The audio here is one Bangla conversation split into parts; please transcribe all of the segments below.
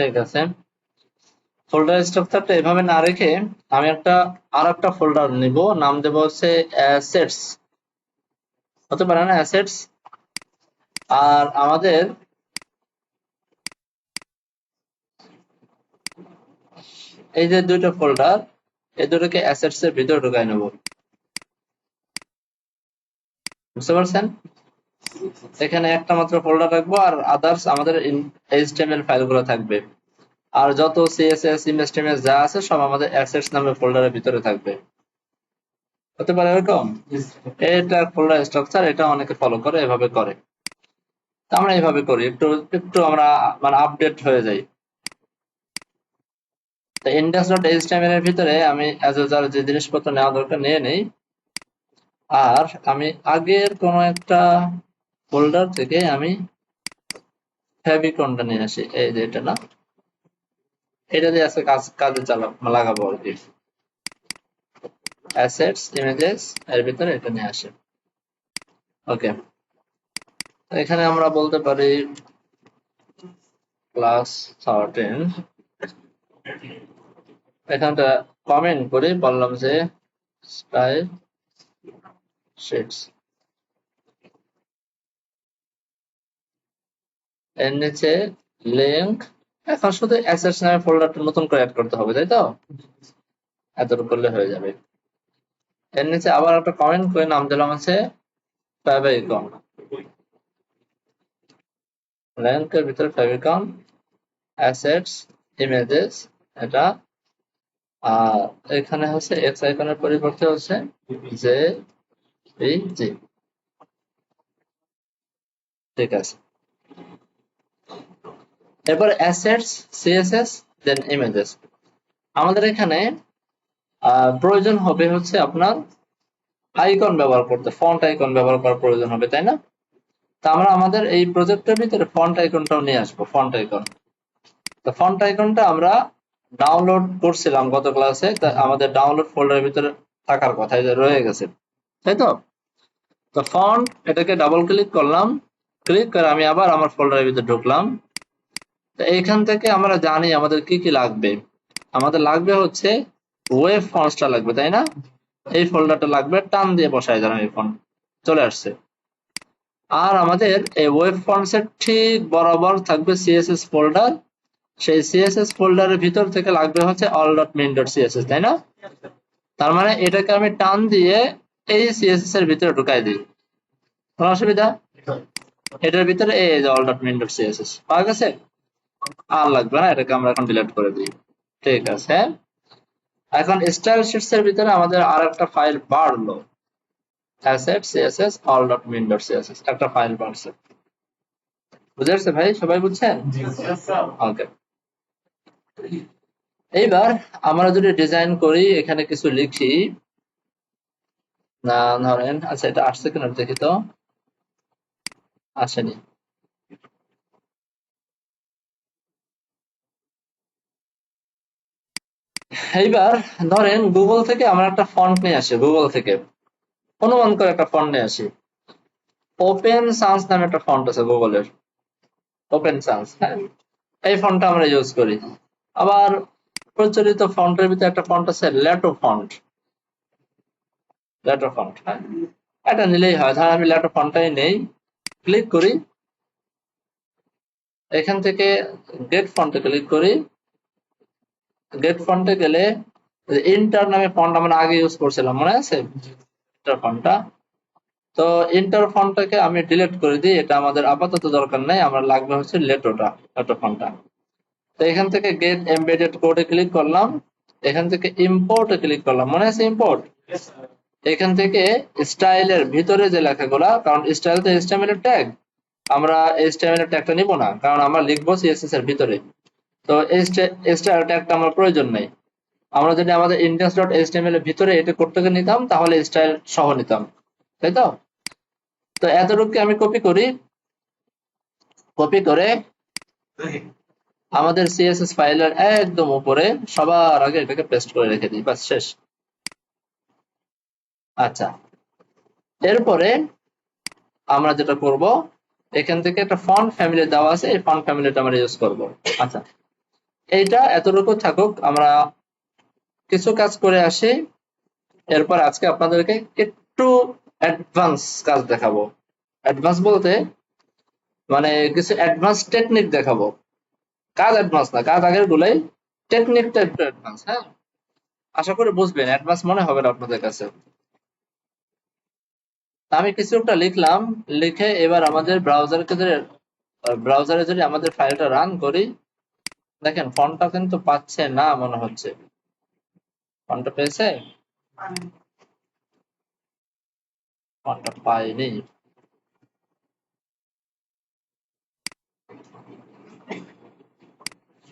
ঠিক আছে, ফোল্ডার স্ট্রাকচারটা এভাবে না রেখে আমি আর একটা ফোল্ডার নিব, নাম দেব হচ্ছে অ্যাসেটস, হতে পারে না অ্যাসেটস। আর আমাদের এই যে দুইটা ফোল্ডার, এই দুটোকে অ্যাসেটস এর ভিতরে ঢুকাই নেব, বুঝতে পারছেন? এখানে একটা মাত্র ফোল্ডার রাখবো, আর আদার্স আমাদের এইচটিএমএল ফাইলগুলো থাকবে। আর যত সিএসএস ইমেজ টিমেজ যা আছে সব আমাদের অ্যাসেটস নামে ফোল্ডারের ভিতরে থাকবে, হতে পারে এরকম। এটা ফোল্ডার স্ট্রাকচার, এটা অনেকে ফলো করে, এভাবে করে। তা আমরা এইভাবে করি, একটু একটু আমরা মানে আপডেট হয়ে যাই। তো index.html এর ভিতরে আমি as user যে জিনিসপত্র নেওয়া দরকার নিয়ে নেই। আর আমি আগের কোন একটা ফোল্ডার থেকে আমি ফেভিকনটা নিয়ে আসি, এই যে এটা না, এটা দিয়ে আজকে কাজে লাগাবো আর কি। অ্যাসেটস ইমেজেস এর ভিতরে এটা নিয়ে আসে। ওকে, এখানে আমরা বলতে পারি ক্লাস 13, এখানটা কমেন্ট করে বললাম যে স্টাইল শিটস, এর নিচে লিংক। এখন শুধু অ্যাসেটস নামে ফোল্ডারটা নতুন করে অ্যাড করতে হবে, তাই তো? এতটুকু করলে হয়ে যাবে। এর নিচে আবার একটা কমেন্ট করে নাম দিলাম আছে ফেভিকন, লিংকের ভিতরে ফেভিকন অ্যাসেটস ইমেজেস এটা। আর এখানে হচ্ছে এক্স আইকনের পরিবর্তে হচ্ছে জে জি। ঠিক আছে, এরপর অ্যাসেটস সিএসএস দেন ইমেজেস। আমাদের এখানে প্রয়োজন হবে হচ্ছে আপনার আইকন ব্যবহার করতে, ফন্ট আইকন ব্যবহার করার প্রয়োজন হবে, তাই না? তা আমরা আমাদের এই প্রজেক্টের ভিতরে ফন্ট আইকনটাও নিয়ে আসবো, ফন্ট আইকন। তো ফন্ট আইকনটা আমরা ডাউনলোড করছিলাম গত ক্লাসে, তা আমাদের ডাউনলোড ফোল্ডারের ভিতরে থাকার কথা, এই যে রয়ে গেছে, তাই তো? তো ফন্ট, এটাকে ডাবল ক্লিক করলাম, ক্লিক করে আমি আবার আমার ফোল্ডারের ভিতরে ঢুকলাম। তো এইখান থেকে আমরা জানি আমাদের কি কি লাগবে। আমাদের লাগবে হচ্ছে ওয়েব ফন্টসটা লাগবে, তাই না? এই ফোল্ডারটা লাগবে, টান দিয়ে বসাই দিলাম, এই ফন্ট চলে আসছে। আর আমাদের এই ওয়েব ফন্টস এর ঠিক বরাবর থাকবে সিএসএস ফোল্ডার, সেই সিএসএস ফোল্ডারের ভিতর থেকে লাগবে হচ্ছে all.min.css, তাই না? তার মানে এটাকে আমি টান দিয়ে এই সিএসএস এর ভিতরে ঢুকাই দিই, কোনো অসুবিধা? এটার ভিতরে এই যে all.min.css পাওয়া গেছে, আর লাগবে না, এটাকে আমরা এখন ডিলিট করে দিই। ঠিক আছে, এখন স্টাইল শিটস এর ভিতরে আমাদের আর একটা ফাইল বাড়লো, asset css all.min.css একটা ফাইল বাড়ছে। বুঝতে ভাই, সবাই বুঝছেন? ওকে, এইবার আমরা যদি ডিজাইন করি, এখানে কিছু লিখি, না ধরেন, আচ্ছা এটা আসছে কিনা দেখি তো, আসেনি। এইবার ধরেন গুগল থেকে আমরা একটা ফন্ট নিয়ে আসি, গুগল থেকে অনুমান করে একটা ফন্ট নিয়ে আসি, ওপেন সান্স নামে একটা ফন্ট আছে গুগলের, ওপেন সান্স, হ্যাঁ, এই ফন্টটা আমরা ইউজ করি। আবার প্রচলিত ফন্টের ভিতরে একটা ফন্ট আছে ল্যাটো ফন্ট, ল্যাটো ফন্ট, হ্যাঁ, এটা নিলেই হয়। ধর আমি ল্যাটো ফন্টটাই নেই, ক্লিক করি, এখান থেকে গেট ফন্টে ক্লিক করি। গেট ফন্টে গেলে ইন্টার নামে ফন্ট আমরা আগে ইউজ করছিলাম, মনে আছে ইন্টার ফন্টটা? তো ইন্টার ফন্টটাকে আমি ডিলিট করে দিই, এটা আমাদের আপাতত দরকার নাই, আমার লাগবে হচ্ছে লেটোটা, লেটো ফন্টটা। তো এখান থেকে গেট এমবেডেড কোডে ক্লিক করলাম, এখান থেকে ইম্পোর্টে ক্লিক করলাম, মনে আছে ইম্পোর্ট? এখান থেকে স্টাইলের ভিতরে যে লেখাগুলা, কারণ স্টাইল তো এইচটিএমএল এর ট্যাগ, আমরা এইচটিএমএল এর ট্যাগটা নিব না, কারণ আমরা লিখবো সিএসএস এর ভিতরে। তো স্টাইল ট্যাগটা আমার প্রয়োজন নাই। আমরা যদি আমাদের index.html এর ভিতরে এটা করতে নিতাম, তাহলে স্টাইল সহ নিতাম, তাই তো? তো এতটুকু আমি কপি করি, কপি করে আমাদের সিএসএস ফাইলের একদম উপরে সবার আগে এটাকে পেস্ট করে রেখে দিই, বাস শেষ। আচ্ছা, এরপরে আমরা যেটা করব, এখান থেকে একটা ফন্ট ফ্যামিলি দেওয়া আছে, এই ফন্ট ফ্যামিলিটা আমরা ইউজ করব। আচ্ছা, এইটা এতটুকু থাকুক, আমরা কিছু কাজ করে আসি, এরপর আজকে আপনাদেরকে একটু অ্যাডভান্স কাজ দেখাবো। অ্যাডভান্স বলতে মানে কিছু অ্যাডভান্স টেকনিক দেখাবো। কাজ অ্যাডভান্স না, কাজ আগের গুলাই, টেকনিকটা একটু অ্যাডভান্স। হ্যাঁ, আশা করি বুঝবেন, অ্যাডভান্স মনে হবে না আপনাদের কাছে। আমি কিছু একটা লিখলাম, লিখে এবার আমাদের ব্রাউজারে যদি আমাদের ফাইলটা রান করি, দেখেন ফন্টটা কিন্তু পাচ্ছে না মনে হচ্ছে। ফন্টটা পেয়েছে? ফন্টটা পাইনি।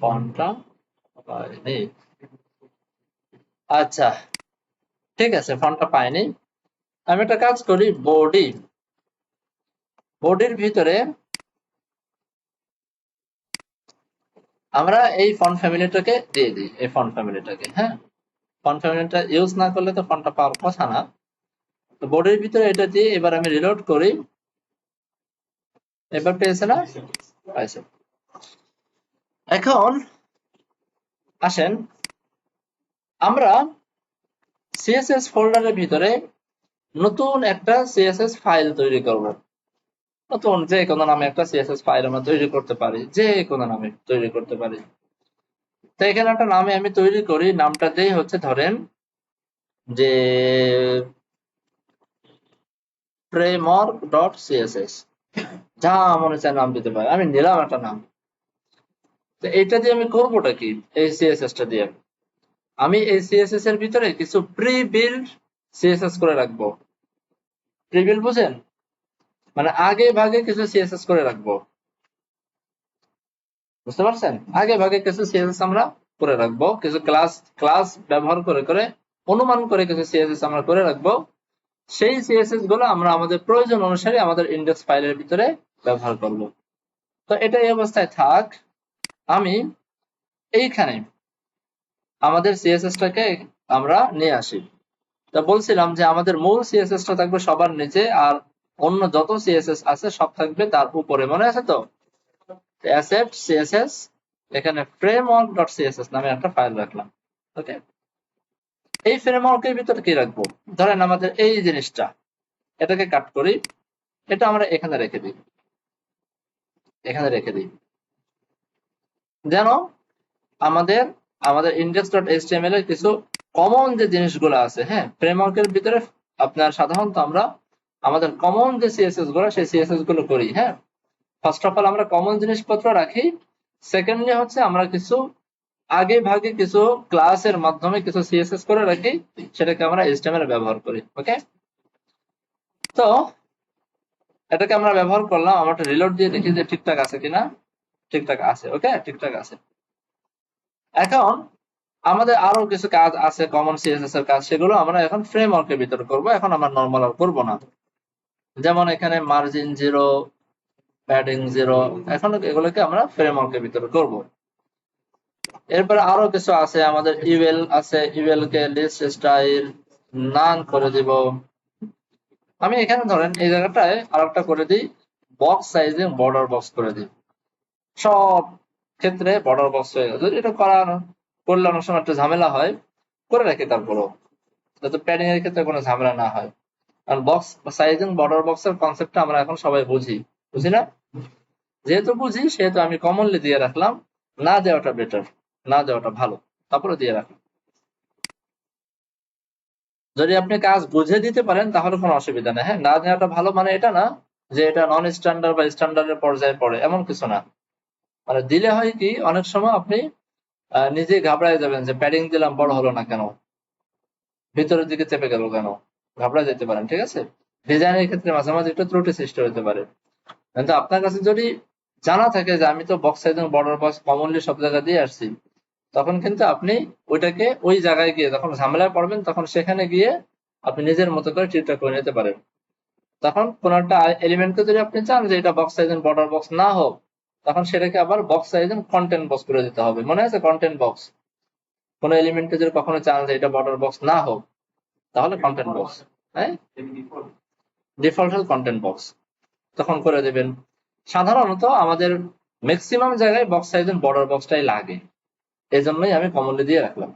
ফন্টটা পাইনি। আচ্ছা, ঠিক আছে, ফন্টটা পাইনি। আমি একটা কাজ করি, বডির ভিতরে আমরা এই ফন্ট ফ্যামিলিটাকে দিয়ে দিই, এই ফন্ট ফ্যামিলিটাকে। হ্যাঁ, ফন্ট ফ্যামিলিটা ইউজ না করলে তো ফন্টটা পাওয়ার কথা না। তো বডির ভিতরে এটা দিয়ে এবার আমি রিলোড করি। এবার পেয়েছে না? পাইছে। এখন আসেন আমরা সিএসএস ফোল্ডারের ভিতরে নতুন একটা সিএসএস ফাইল তৈরি করব। নতুন যে কোনো নামে একটা সিএসএস ফাইল আমরা তৈরি করতে পারি, যে কোনো নামে তৈরি করতে পারি। তো এখানে একটা নামে আমি তৈরি করি, নামটা দিয়ে হচ্ছে ধরেন যে ফ্রেমওয়ার্ক ডট সিএসএস, যা মনে চায় নাম দিতে পারে, আমি নিলাম একটা নাম। তো এইটা দিয়ে আমি করবোটা কি? এই সিএসএস টা দিয়ে আমি এই সিএসএস এর ভিতরে কিছু প্রি বিল্ড সিএসএস করে রাখবো। প্রি বিল্ড বুঝেন? মানে আগে ভাগে কিছু সিএসএস করে রাখবো। বুঝতে পারছেন? আগে ভাগে কিছু সিএসএস আমরা করে রাখবো, কিছু ক্লাস ক্লাস ব্যবহার করে করে অনুমান করে কিছু সিএসএস আমরা করে রাখবো। সেই সিএসএস গুলো আমরা আমাদের প্রয়োজন অনুসারে আমাদের ইন্ডেক্স ফাইলের ভিতরে ব্যবহার করব। তো এটা এই অবস্থায় থাক। আমি এইখানে আমাদের সিএসএস টাকে আমরা নিয়ে আসি। তা বলছিলাম যে আমাদের মূল সিএসএস টা থাকবে সবার নিচে, আর অন্য যত সিএসএস আছে সব থাকবে তার উপরে, মনে আছে তো? অ্যাসেট সিএসএস, এখানে ফ্রেমওয়ার্ক ডট সিএসএস নামে একটা ফাইল রাখলাম। ওকে, এই ফ্রেমওয়ার্কের ভিতরে কি রাখবো? ধরেন আমাদের এই জিনিসটা, এটাকে কাট করি, এটা আমরা এখানে রেখে দিই, এখানে রেখে দিই, যেন আমাদের আমাদের index.html এর কিছু কমন যে জিনিসগুলো আছে, হ্যাঁ, ফ্রেমওয়ার্কের ভিতরে আপনার সাধারণত আমরা আমাদের কমন যে সিএসএস গুলো, সেই সিএসএস গুলো করি। হ্যাঁ, ফার্স্ট অফ অল আমরা কমন জিনিসপত্র রাখি। সেকেন্ডলি হচ্ছে আমরা কিছু আগে ভাগে কিছু ক্লাসের মাধ্যমে কিছু সিএসএস করে রাখি, সেটাকে আমরা এইচটিএমএল এ ব্যবহার করি। ওকে, তো এটাকে আমরা ব্যবহার করলাম, আমরা একটা রিলোড দিয়ে দেখি যে ঠিকঠাক আছে কিনা। ঠিকঠাক আছে, ওকে, ঠিকঠাক আছে। এখন আমাদের আরো কিছু কাজ আছে, কমন সিএসএস এর কাজ, সেগুলো আমরা এখন ফ্রেমওয়ার্কের ভিতরে করব, এখন আমরা নরমাল আর করব না। যেমন এখানে মার্জিন 0, প্যাডিং 0, এখন এগুলোকে আমরা ফ্রেমওয়ার্কের ভিতরে করব। এরপরে আরো কিছু আছে, আমাদের ইউএল আছে, ইউএল কে লিস্ট স্টাইল নান করে দিব। আমি এখানে ধরেন এই জায়গাটায় আরেকটা করে দিই, বক্স সাইজিং বর্ডার বক্স করে দিই। সব ক্ষেত্রে বর্ডার বক্স হয়ে গেল। যদি এটা করলে অনেক সময় একটা ঝামেলা হয়, করে রাখি তারপরও, যাতে প্যাডিং এর ক্ষেত্রে কোনো ঝামেলা না হয়। কারণ বক্স সাইজিং বর্ডার বক্সের কনসেপ্টটা আমরা এখন সবাই বুঝি না? যেহেতু বুঝি সেহেতু আমি কমনলি দিয়ে রাখলাম, না দেওয়াটা বেটার, না দেওয়াটা ভালো, তারপরে দিয়ে রাখলাম। যদি আপনি কাজ বুঝে দিতে পারেন তাহলে কোনো অসুবিধা নেই। হ্যাঁ, না দেওয়াটা ভালো মানে এটা না যে এটা নন স্ট্যান্ডার্ড বা স্ট্যান্ডার্ডের পর্যায়ে পড়ে, এমন কিছু না। মানে দিলে হয় কি, অনেক সময় আপনি নিজে ঘাবড়ায় যাবেন যে প্যাডিং দিলাম বড় হলো না কেন, ভিতরের দিকে চেপে গেল কেন, ঘাবড়ায় যেতে পারেন। ঠিক আছে, ডিজাইনের ক্ষেত্রে মাঝে মাঝে একটু ত্রুটি সৃষ্টি হতে পারে। কিন্তু আপনার কাছে যদি জানা থাকে যে আমি তো বক্স সাইজ এবং বর্ডার বক্স কমনলি সব জায়গা দিয়ে আসছি, তখন কিন্তু আপনি ওইটাকে ওই জায়গায় গিয়ে যখন ঝামেলায় পড়বেন, তখন সেখানে গিয়ে আপনি নিজের মতো করে ঠিকঠাক করে নিতে পারেন। তখন কোন একটা এলিমেন্টকে যদি আপনি চান যে এটা বক্স সাইজ এবং বর্ডার বক্স না হোক, তখন সেটাকে আবার বক্স সাইজ এবং কন্টেন্ট বক্স করে দিতে হবে। মনে আছে কন্টেন্ট বক্স? কোন এলিমেন্টকে যদি কখনো চান যে এটা বর্ডার বক্স না হোক, তাহলে কন্টেন্ট বক্স, হ্যাঁ, ডিফল্ট কন্টেন্ট বক্স তখন করে দেবেন। সাধারণত আমাদের ম্যাক্সিমাম জায়গায় বক্স সাইজ এবং বর্ডার বক্সটাই লাগে। এই জন্যই আমি কমনলি দিয়ে রাখলাম।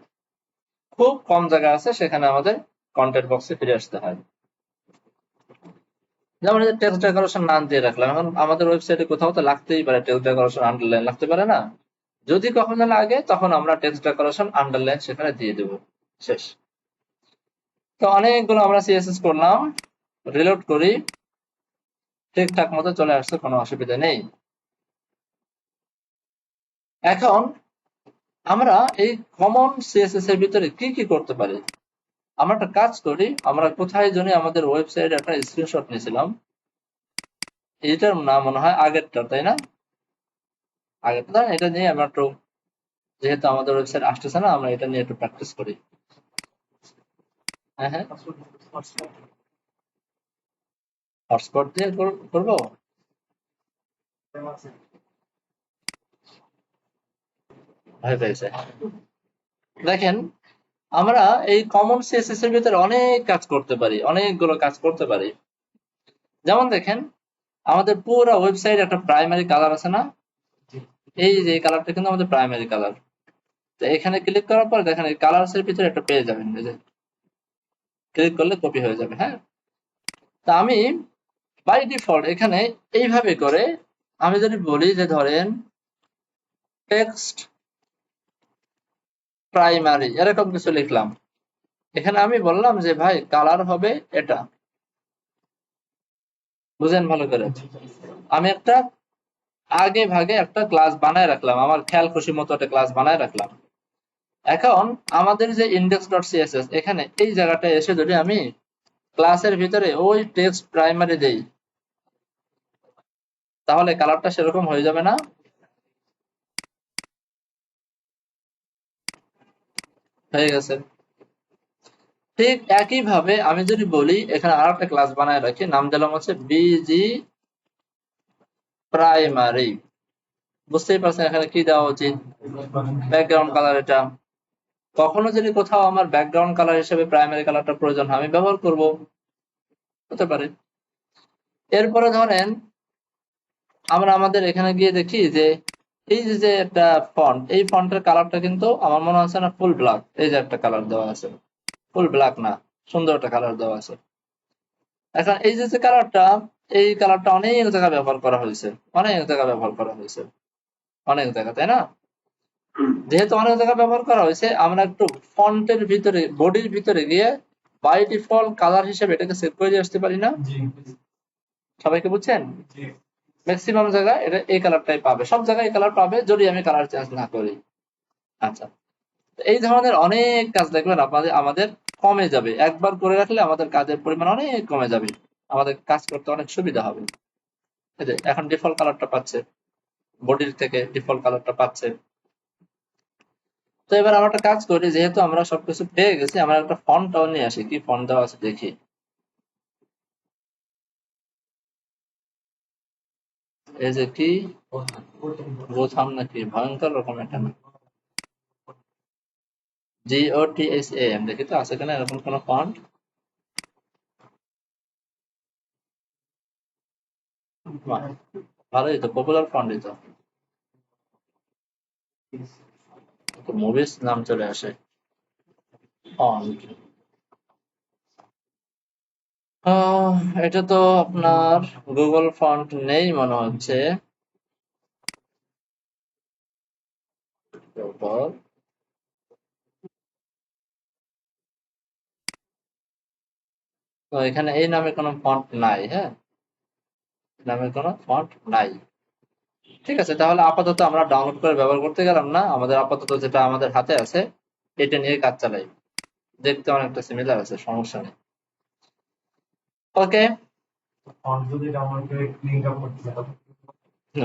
খুব কম জায়গা আছে সেখানে আমাদের কন্টেন্ট বক্সে ফিরে আসতে হয়। যেমন টেক্সট ডেকোরেশন নাম দিয়ে রাখলাম, এখন আমাদের ওয়েবসাইটে কোথাও তো লাগতেই পারে টেক্সট ডেকোরেশন আন্ডারলাইন, লাগতে পারে না? যদি কখনো লাগে তখন আমরা টেক্সট ডেকোরেশন আন্ডারলাইন সেখানে দিয়ে দেব, শেষ। তো অনেকগুলো আমরা সিএসএস করলাম, রিলোড করি, ঠিকঠাক মতো চলে আসছে, কোনো অসুবিধা নেই। এখন আমরা এই কমন সিএসএস এর ভিতরে কি কি করতে পারি? আমরা একটা কাজ করি, আমরা কোথায় জানি আমাদের ওয়েবসাইট একটা স্ক্রিনশট নিয়েছিলাম, এটার নাম মনে হয় আগেরটা, তাই না? আগেরটা, এটা নিয়ে আমরা একটু, যেহেতু আমাদের ওয়েবসাইট আসতেছে না, আমরা এটা নিয়ে একটু প্র্যাকটিস করি। হ্যাঁ হ্যাঁ, হটস্পট দিয়ে করবো। ভয় পেয়েছে। দেখেন, আমরা এই কমন সিএসএস এর ভিতরে অনেক কাজ করতে পারি, অনেকগুলো কাজ করতে পারি। যেমন দেখেন, আমাদের পুরো ওয়েবসাইট একটা প্রাইমারি কালার আছে না? এই যে কালারটা কিন্তু আমাদের প্রাইমারি কালার। তো এখানে ক্লিক করার পর দেখেন এই কালারস এর ভিতরে একটা পেয়ে যাবেন, এই যে ক্লিক করলে কপি হয়ে যাবে। হ্যাঁ, তা আমি বাই ডিফল্ট এখানে এইভাবে করে আমি যদি বলি যে ধরেন টেক্সট প্রাইমারি এরকম কিছু লিখলাম, এখানে আমি বললাম যে ভাই কালার হবে এটা, বুঝেন ভালো করে। আমি একটা আগে ভাগে একটা ক্লাস বানায় রাখলাম, আমার খেয়াল খুশি মতো একটা ক্লাস বানায় রাখলাম। এখন আমাদের যে ইন্ডেক্স ডট সিএসএস, এখানে এই জায়গাটায় এসে যদি আমি ক্লাসের ভিতরে ওই টেক্সট প্রাইমারি দেই, তাহলে কালারটা সেরকম হয়ে যাবে না? হয়ে গেছে। ঠিক একইভাবে আমি যদি বলি এখানে আর একটা ক্লাস বানায় রাখি, নাম দিলাম হচ্ছে বিজি প্রাইমারি, বুঝতেই পারছেন এখানে কি দেওয়া উচিত? Background colour. এটা কখনো যদি কোথাও আমার ব্যাকগ্রাউন্ড কালার হিসেবে প্রাইমারি কালারটা প্রয়োজন হয়, আমি ব্যবহার করব, হতে পারে। এরপরে ধরেন আমরা আমাদের এখানে গিয়ে দেখি যে এই যে একটা ফন্ট, এই ফন্টের কালারটা কিন্তু আমার মনে হচ্ছে না ফুল ব্ল্যাক, এই যে একটা কালার দেওয়া আছে, ফুল ব্ল্যাক না, সুন্দর একটা কালার দেওয়া আছে। এখন এই যে কালারটা, এই কালারটা অনেক জায়গায় ব্যবহার করা হয়েছে, অনেক জায়গায় ব্যবহার করা হয়েছে, অনেক জায়গা, তাই না? যেহেতু অনেক জায়গায় ব্যবহার করা হয়েছে, আমরা একটু ফন্টের ভিতরে, বডির ভিতরে গিয়ে বাই ডিফল্ট কালার হিসেবে এটাকে সেভ করে দিয়ে আসতে পারি না? সবাইকে বুঝছেন? ম্যাক্সিমাম জায়গায় এটা এই কালারটাই পাবে, সব জায়গায় এই কালার পাবে যদি আমি কালার চেঞ্জ না করি। আচ্ছা, এই ধরনের অনেক কাজ দেখবেন আপনাদের আমাদের কমে যাবে, একবার করে রাখলে আমাদের কাজের পরিমাণ অনেক কমে যাবে, আমাদের কাজ করতে অনেক সুবিধা হবে। এই যে এখন ডিফল্ট কালারটা পাচ্ছে, বডির থেকে ডিফল্ট কালারটা পাচ্ছে। তো এবার আমরা একটা কাজ করি, যেহেতু আমরা সবকিছু পেয়ে গেছি, আমরা একটা ফন্টটাও নিয়ে আসি, কি ফন্ট দেওয়া আছে দেখি। এই যে কি গোথাম নাকি ভয়ঙ্কর রকম একটা না, GOTHAM, দেখি তো আছে কিনা এরকম কোন ফন্ট। ভালোই তো, পপুলার ফন্টই তো, মুভিস নাম চলে আসে ফন্ট। এটা তো আপনার গুগল ফন্ট নেই মনে হচ্ছে। তারপর তো এখানে এই নামে কোনো ফন্ট নাই। হ্যাঁ, এই নামে কোনো ফন্ট নাই। ঠিক আছে, তাহলে আপাতত আমরা ডাউনলোড করে ব্যবহার করতে গেলাম না, আমাদের আপাতত যেটা আমাদের হাতে আছে এটা নিয়ে কাজ চালাই, দেখতে অনেকটা সিমিলার আছে, সমস্যা নেই। ওকে,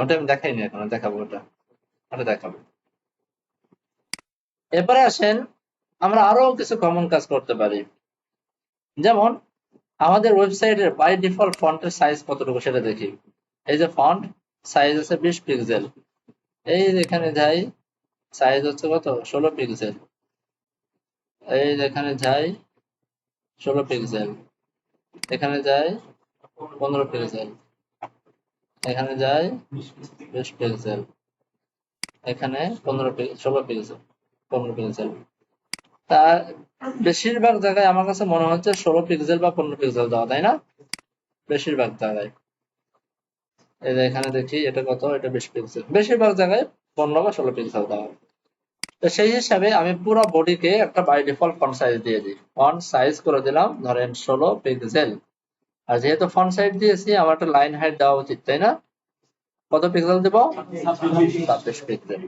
ওটা আমি দেখাইনি এখনো, দেখাবো ওটা, ওটা দেখাবো। এরপরে আসেন, আমরা আরো কিছু কমন কাজ করতে পারি। যেমন আমাদের ওয়েবসাইটের বাই ডিফল্ট ফন্টের সাইজ কতটুকু সেটা দেখি। এই যে ফন্ট সাইজ আছে 20 পিক্সেল, এই যেখানে যাই সাইজ হচ্ছে কত, 16 পিক্সেল, এই যেখানে যাই 16 পিক্সেল, এখানে যাই 15 পিক্সেল, এখানে যাই 20 পিক্সেল, এখানে 16 পিক্সেল। 15 পিক্সেল। তা বেশিরভাগ জায়গায় আমার কাছে মনে হচ্ছে 16 পিক্সেল বা 15 পিক্সেল দেওয়া, তাই না? বেশিরভাগ জায়গায়। এই যে এখানে দেখি এটা কত, এটা 20 পিক্সেল। বেশিরভাগ জায়গায় 15 বা 16 পিক্সেল দেওয়া। তো সেই হিসাবে আমি পুরো বডিকে একটা বাই ডিফল্ট ফন্ট সাইজ দিয়ে দিই। ফন্ট সাইজ করে দিলাম ধরেন 16 পিক্সেল। আর যেহেতু ফন্ট সাইজ দিয়েছি, আমার একটা লাইন হাইট দেওয়া উচিত, তাই না? কত পিক্সেল দেব? 26 পিক্সেল।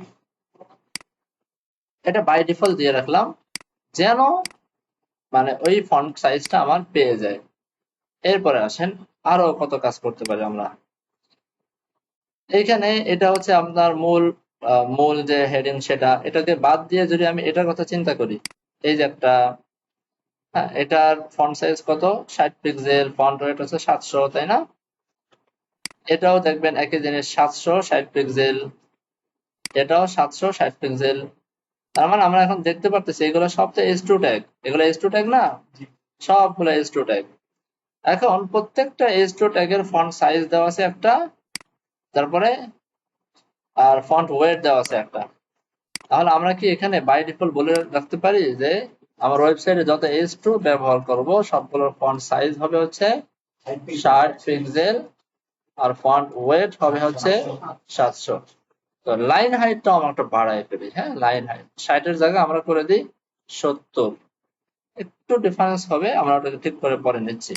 এটা বাই ডিফল্ট দিয়ে রাখলাম, যেন মানে ওই ফন্ট সাইজটা আমার পেয়ে যায়। এরপরে আসেন আরো কত কাজ করতে পারি আমরা। এইখানে এটা হচ্ছে আপনার মূল যে হেডিং, এটাকে বাদ দিয়ে যদি আমি এটার কথা চিন্তা করি, এই যে একটা, হ্যাঁ, এটার ফন্ট সাইজ কত? 60 পিক্সেল, ফন্ট ওয়েট হচ্ছে 700, তাই না? এটাও দেখবেন একই জিনিস, 760 পিক্সেল, এটাও 760 পিক্সেল। তার মানে আমরা এখন দেখতে পারতেছি এগুলো সব তো H2 ট্যাগ। এগুলো H2 ট্যাগ না? সবগুলো H2 ট্যাগ। এখন প্রত্যেকটা H2 ট্যাগের ফন্ট সাইজ দেওয়া আছে একটা, তারপরে আর ফন্ট ওয়েট দেওয়া আছে একটা। তাহলে আমরা কি এখানে বাই ডিফল্ট বলে রাখতে পারি যে আমার ওয়েবসাইটে যত H2 ব্যবহার করব সবগুলোর ফন্ট সাইজ হবে হচ্ছে 60 পিক্সেল, আর ফন্ট ওয়েট হবে হচ্ছে 700। তো লাইন হাইটটা আমরা একটু বাড়াই ফেলি, হ্যাঁ, লাইন হাইট 60 এর জায়গায় আমরা করে দিই 70। একটু ডিফারেন্স হবে, আমরা ওটাকে ঠিক করে পরে নিচ্ছি।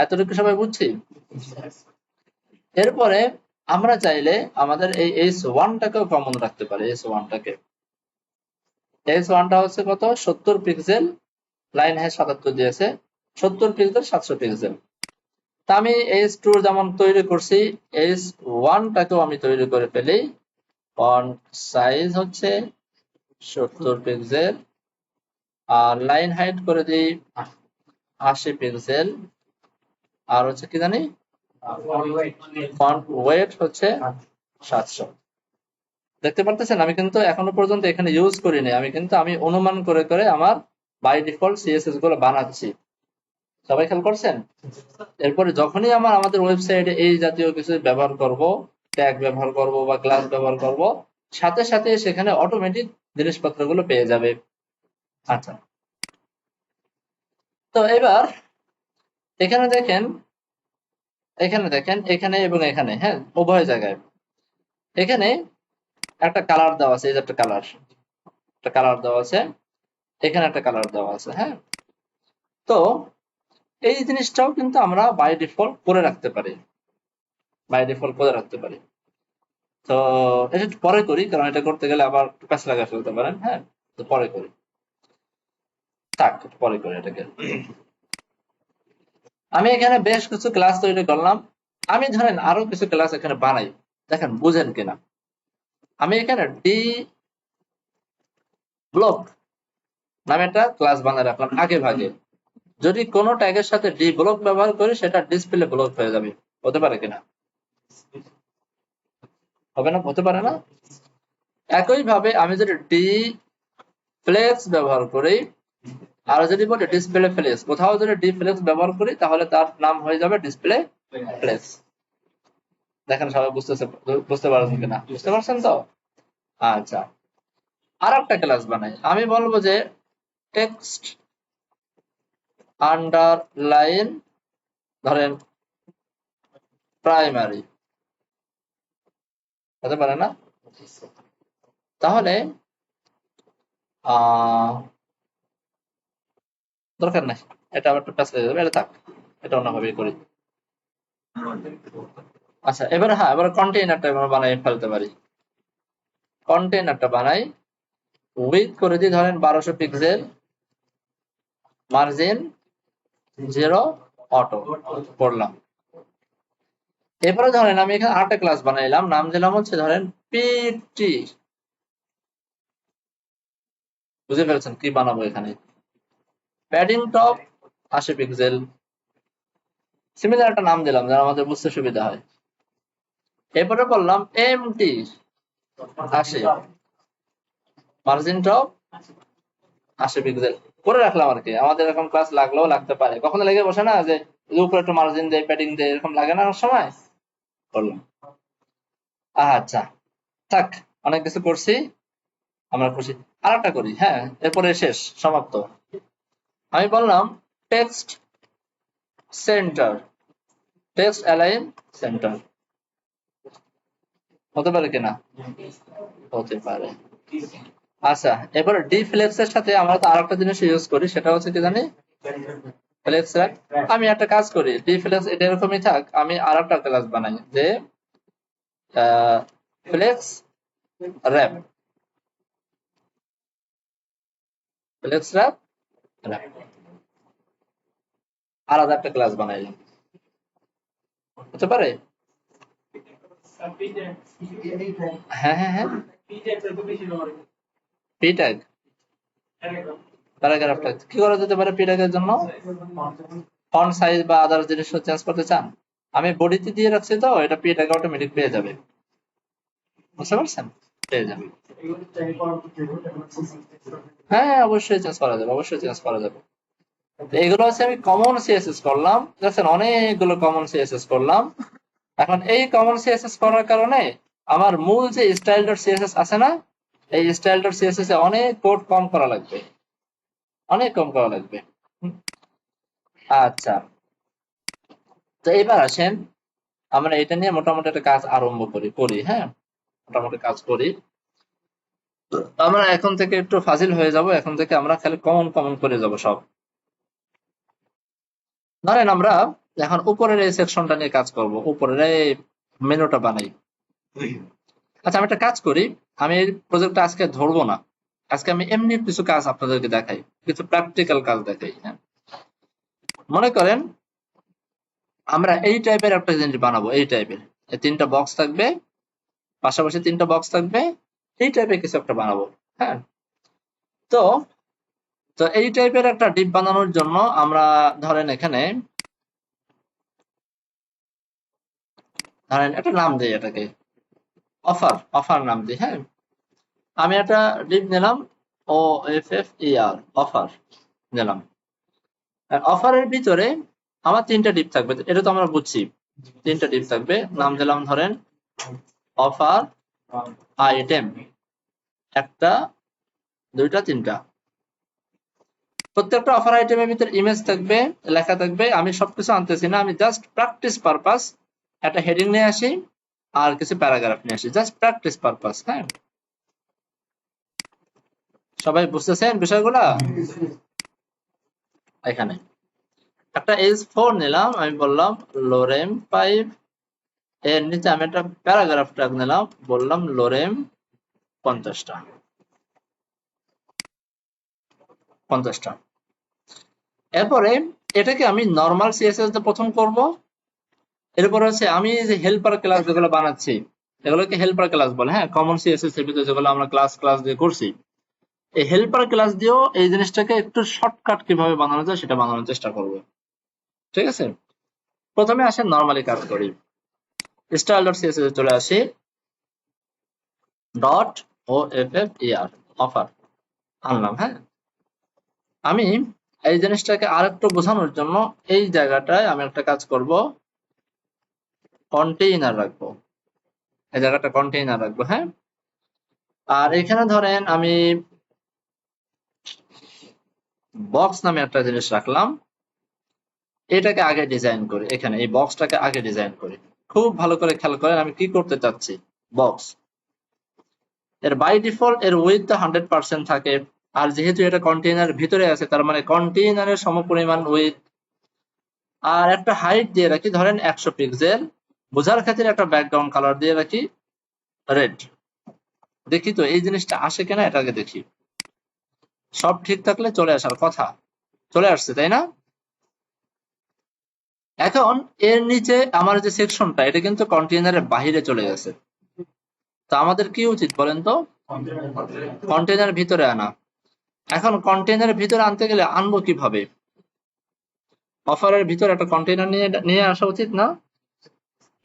এতটুকু সবাই বুঝছি? এরপরে আমরা চাইলে আমাদের এই S1টাকেও কমন রাখতে পারি। S1টাকে, S1টা হচ্ছে কত? 70 পিক্সেল, লাইন হাইট 77 দিয়েছে, 70 পিক্সেল 700 পিক্সেল। তা আমি S2 যেমন তৈরি করছি, S1টাকেও আমি তৈরি করে ফেলি। ফন্ট সাইজ হচ্ছে 70 পিক্সেল, আর লাইন হাইট করে দিই 80 পিক্সেল, আর হচ্ছে কি জানি ফন্ট ওয়েট হচ্ছে 700। দেখতে পারতেছেন আমি কিন্তু এখনো পর্যন্ত এখানে ইউজ করিনি, আমি অনুমান করে করে আমার বাই ডিফল্ট সিএসএস গুলো বানাচ্ছি। সবাই খেয়াল করছেন? এরপরে যখনই আমাদের ওয়েবসাইটে এই জাতীয় কিছু ব্যবহার করব, ট্যাগ ব্যবহার করব বা ক্লাস ব্যবহার করব, সাথে সাথে সেখানে অটোমেটিক জিনিসপত্রগুলো পেয়ে যাবে। আচ্ছা, তো এবার এখানে দেখেন, এখানে এবং এখানে, হ্যাঁ, উভয় জায়গায় এখানে একটা কালার দেওয়া আছে। এই যে একটা কালার দেওয়া আছে, এখানে একটা কালার দেওয়া আছে, হ্যাঁ। তো এই জিনিসটাও কিন্তু আমরা বাই ডিফল্ট করে রাখতে পারি, তো এটা একটু পরে করি, কারণ এটা করতে গেলে আবার প্যাচ লাগা ফেলতে পারেন, হ্যাঁ। তো পরে করি, থাক, একটু পরে করি এটাকে। আমি এখানে বেশ কিছু ক্লাস তৈরি করলাম। আমি ধরেন আরো কিছু ক্লাস এখানে বানাই, দেখেন বুঝেন কিনা। আমি এখানে ডি ব্লক নামে একটা ক্লাস বানিয়ে রাখলাম আগে ভাগে। যদি কোনো ট্যাগের সাথে ডি ব্লক ব্যবহার করি, সেটা ডিসপ্লে ব্লক হয়ে যাবে। হতে পারে কিনা? হবে না? হতে পারে না? একই ভাবে আমি যদি ডি ফ্লেক্স ব্যবহার করি, আর যদি বলি ডিসপ্লে ফ্লেক্স, কোথাও যদি ডি ফ্লেক্স ব্যবহার করি, তাহলে তার নাম হয়ে যাবে ডিসপ্লে ফ্লেক্স। দেখেন সবাই বুঝতে পারছেন কিনা? বুঝতে পারছেন তো? আচ্ছা, আর একটা ক্লাস বানাই। আমি বলবো যে টেক্সট আন্ডারলাইন ধরেন প্রাইমারি, হতে পারে না? তাহলে দরকার নাই, এটা আবার একটু প্যাচ লেগে যাবে, এটা থাক, এটা অন্যভাবে করি। আচ্ছা, এবার কন্টেইনারটা আমরা বানাই ফেলতে পারি। কন্টেইনারটা বানাই, উইডথ করে দিই ধরেন 1200 পিক্সেল, মার্জিন 0, অটো করলাম। এরপরে ধরেন আমি এখানে আরেকটা ক্লাস বানাইলাম, নাম দিলাম হচ্ছে ধরেন পিটি। বুঝে ফেলছেন কি বানাবো এখানে? প্যাডিং টপ 80 পিক্সেল, সিমিলার একটা নাম দিলাম যেন আমাদের বুঝতে সুবিধা হয়। এরপরে বললাম এমটি 80, মার্জিন টপ 80 পিক্সেল করে রাখলাম আর কি। আমাদের এরকম ক্লাস লাগলেও লাগতে পারে, কখনো লেগে বসে না যে উপরে একটু মার্জিন দেয়, প্যাডিং দেয়, এরকম লাগে না অনেক সময়? করলাম। আচ্ছা, থাক, অনেক কিছু করছি। আমরা খুশি। আরেকটা করি, হ্যাঁ, এরপরে শেষ, সমাপ্ত। আমি বললাম text centre, text align centre, হতে পারে কিনা? হতে পারে। আচ্ছা, এবার ডি ফ্লেক্স এর সাথে আমরা তো আরেকটা জিনিস ইউজ করি, সেটা হচ্ছে কি জানি, ফ্লেক্স র্যাপ। আমি একটা কাজ করি, ডি ফ্লেক্স এটা এরকমই থাক, আমি আরেকটা ক্লাস বানাই যে flex wrap, flex wrap wrap, আলাদা একটা ক্লাস বানাইলাম, হতে পারে। হ্যাঁ হ্যাঁ হ্যাঁ, পি ট্যাগ, প্যারাগ্রাফ ট্যাগ কি করা যেতে পারে? পি ট্যাগের জন্য ফন্ট সাইজ বা আদার জিনিস চেঞ্জ করতে চান, আমি বডিতে দিয়ে রাখছি, তো এটা পি ট্যাগ অটোমেটিক পেয়ে যাবে, বুঝতে পারছেন? পেয়ে যাবে। হ্যাঁ, অবশ্যই চেঞ্জ করা যাবে, অবশ্যই চেঞ্জ করা যাবে। তো এগুলো হচ্ছে আমি কমন সিএসএস করলাম, দেখছেন অনেকগুলো কমন সিএসএস করলাম। এখন এই কমন সিএসএস করার কারণে আমার মূল যে স্টাইল ডট সিএসএস আছে না, এই স্টাইল ডট সিএসএস এ অনেক কোড কম করা লাগবে, অনেক কম করা লাগবে। আচ্ছা, তো এবার আসেন আমরা এটা নিয়ে মোটামুটি একটা কাজ আরম্ভ করি, হ্যাঁ, মোটামুটি কাজ করি। আমরা এখন থেকে একটু ফাজিল হয়ে যাব, এখন থেকে আমরা খালি কমন কমন করে যাব সব। ধরেন আমরা এখন উপরের এই সেকশনটা নিয়ে কাজ করব, উপরের এই মেনুটা বানাই। আচ্ছা, আমি একটা কাজ করি, আমি এই প্রজেক্টটা আজকে ধরবো না, আজকে আমি এমনি কিছু কাজ আপনাদেরকে দেখাই, কিছু প্র্যাকটিক্যাল কাজ দেখাই। হ্যাঁ, মনে করেন আমরা এই টাইপের একটা জিনিস বানাবো, এই টাইপের তিনটা বক্স থাকবে, পাশাপাশি তিনটা বক্স থাকবে, এই টাইপের কিছু একটা বানাবো। হ্যাঁ, তো তো এই টাইপের একটা ডিপ বানানোর জন্য আমরা ধরেন এখানে ধরেন একটা নাম দিই, এটাকে অফার, অফার নাম দিই। হ্যাঁ, আমি একটা ডিপ নিলাম, ও F F E R, offer নিলাম। অফারের ভিতরে আমার তিনটা ডিপ থাকবে, এটা তো আমরা বুঝছি, তিনটা ডিপ থাকবে, নাম দিলাম ধরেন অফার আইটেম, একটা, দুইটা, তিনটা। প্রত্যেকটা অফার আইটেমের ভিতরে ইমেজ থাকবে, লেখা থাকবে। আমি সবকিছু আনতেছি না, আমি জাস্ট প্র্যাকটিস পারপাস একটা হেডিং নিয়ে আসি আর কিছু প্যারাগ্রাফ নিয়ে আসি, জাস্ট প্র্যাকটিস পারপাস। হ্যাঁ, সবাই বুঝতেছেন বিষয়গুলা? এখানে একটা H4 নিলাম, আমি বললাম লোরেম 5, এর নিচে আমি একটা প্যারাগ্রাফ ট্যাগ নিলাম, বললাম লোরেম 50টা, 50টা। এরপরে এটাকে আমি নর্মাল সিএসএস দিয়ে প্রথম করব। এরপরে হচ্ছে আমি যে হেল্পার ক্লাস যেগুলো বানাচ্ছি, এগুলোকে হেল্পার ক্লাস বলে। হ্যাঁ, কমন সিএসএস এর ভিতরে যেগুলো আমরা ক্লাস ক্লাস দিয়ে করছি, এই হেল্পার ক্লাস দিয়েও এই জিনিসটাকে একটু শর্টকাট কিভাবে বানানো যায় সেটা বানানোর চেষ্টা করব। ঠিক আছে, প্রথমে আসেন নর্মালি কাজ করি, স্টাইল ডট সিএসএস চলে আসি, dot O F F E R, offer আনলাম। হ্যাঁ, আমি এই জিনিসটাকে আরেকটু বোঝানোর জন্য এই জায়গাটায় আমি একটা কাজ করব, কন্টেইনার রাখবো, এই জায়গাটা কন্টেইনার রাখবো। হ্যাঁ, আর এখানে ধরেন আমি বক্স নামে একটা জিনিস রাখলাম, এটাকে আগে ডিজাইন করি, এখানে এই বক্সটাকে আগে ডিজাইন করি। খুব ভালো করে খেয়াল করেন আমি কি করতে চাচ্ছি। বক্স এর বাই ডিফল্ট এর উইথ 100% থাকে, আর যেহেতু এটা কন্টেইনার ভিতরে আছে, তার মানে কন্টেইনারের সমপরিমাণ উইথ। আর একটা হাইট দিয়ে রাখি ধরেন 100 পিক্সেল, বোঝার ক্ষেত্রে একটা ব্যাকগ্রাউন্ড কালার দিয়ে রাখি রেড। দেখি তো এই জিনিসটা আসে কিনা, এটা আগে দেখি। সব ঠিক থাকলে চলে আসার কথা, চলে আসছে তাই না? এখন এর নিচে আমার যে সেকশনটা, এটা কিন্তু কন্টেইনারের বাহিরে চলে গেছে, তো আমাদের কি উচিত বলেন তো? কন্টেইনার ভিতরে আনা। এখন কন্টেইনারের ভিতরে আনতে গেলে আনবো কিভাবে? অফারের ভিতরে একটা কন্টেইনার নিয়ে নিয়ে আসা উচিত না?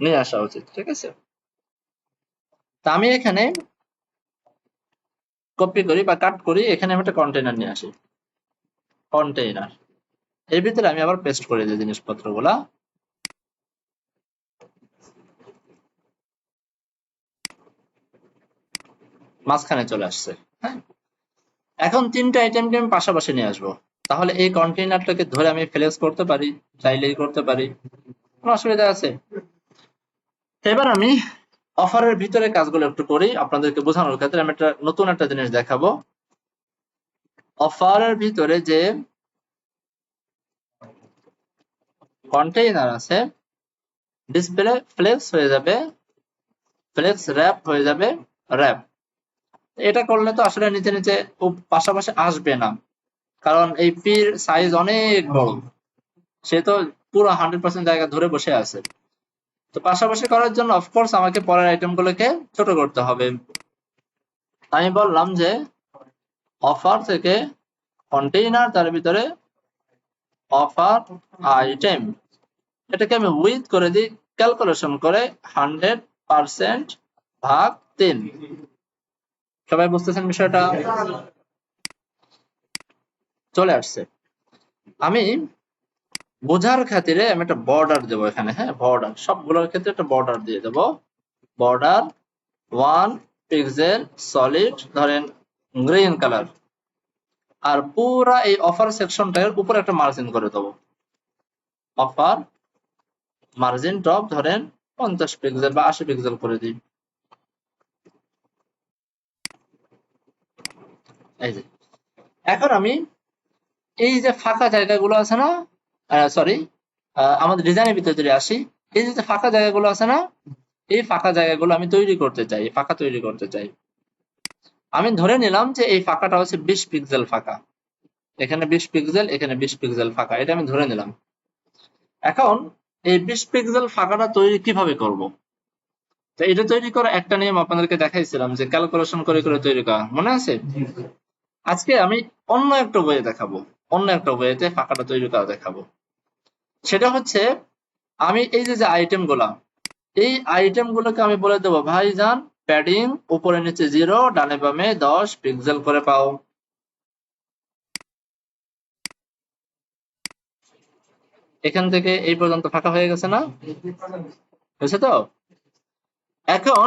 নিয়ে আসা উচিত, ঠিক আছে। তা আমি এখানে কপি করি বা কাট করি, এখানে আমি একটা কন্টেইনার নিয়ে আসি, কন্টেইনার, এর ভিতরে আমি আবার পেস্ট করে দিই জিনিসপত্রগুলা, মাঝখানে চলে আসছে। হ্যাঁ, এখন তিনটা আইটেমকে আমি পাশাপাশি নিয়ে আসবো, তাহলে এই কন্টেইনারটাকে ধরে আমি ফ্লেক্স করতে পারি, চাইলেই করতে পারি, কোনো অসুবিধা আছে? এবার আমি অফারের ভিতরে কাজগুলো একটু করি আপনাদেরকে বোঝানোর ক্ষেত্রে। আমি একটা নতুন একটা জিনিস দেখাবো। অফারের ভিতরে যে কন্টেইনার আছে, ডিসপ্লে ফ্লেক্স হয়ে যাবে, ফ্লেক্স র্যাপ হয়ে যাবে, র্যাপ। এটা করলে তো আসলে নিচে নিচে পাশাপাশি আসবে না, কারণ এই পির সাইজ অনেক বড়, সে তো পুরো 100% জায়গা ধরে বসে আছে। তো পাশাপাশি করার জন্য অফকোর্স আমাকে পরের আইটেম গুলোকে ছোট করতে হবে। আমি বললাম যে অফার থেকে কন্টেইনার, তার ভিতরে অফার আইটেম, এটাকে আমি উইথ করে দিই, ক্যালকুলেশন করে 100% ভাগ 3। সবাই বুঝতেছেন বিষয়টা? চলে আসছে। আমি বোঝার খাতিরে আমি একটা বর্ডার দেবো এখানে, হ্যাঁ বর্ডার, সবগুলোর ক্ষেত্রে একটা বর্ডার দিয়ে দেবো। বর্ডার 1 পিক্সেল সলিড, ধরেন গ্রিন কালার, আর পুরা এই অফার সেকশনটার উপরে একটা মার্জিন করে দেবো। অফার মার্জিন টপ ধরেন 50 পিক্সেল বা 80 পিক্সেল করে দিই। এই যে এখন আমি এই যে ফাঁকা জায়গাগুলো আছে না, সরি, আমাদের ডিজাইনের ভিতরে যদি আসি, এই যে ফাঁকা জায়গাগুলো আছে না, এই ফাঁকা জায়গাগুলো আমি তৈরি করতে চাই, ফাঁকা তৈরি করতে চাই। আমি ধরে নিলাম যে এই ফাঁকাটা হচ্ছে 20 পিক্সেল ফাঁকা, এখানে 20 পিক্সেল, এখানে 20 পিক্সেল ফাঁকা, এটা আমি ধরে নিলাম। এখন এই 20 পিক্সেল ফাঁকাটা তৈরি কিভাবে করব? তো এটা তৈরি করা একটা নিয়ম আপনাদেরকে দেখাইছিলাম, যে ক্যালকুলেশন করে করে তৈরি করা, মনে আছে? আজকে আমি অন্য একটা ওয়ে দেখাবো, অন্য একটা ওয়েতে ফাঁকাটা তৈরি করা দেখাবো। সেটা হচ্ছে আমি এই যে আইটেম গুলা, এই আইটেম গুলোকে আমি বলে দেবো, ভাইজান প্যাডিং উপরে নিচে 0, ডানে বামে 10 পিক্সেল করে পাও। এখান থেকে এই পর্যন্ত ফাঁকা হয়ে গেছে না? হয়েছে তো? এখন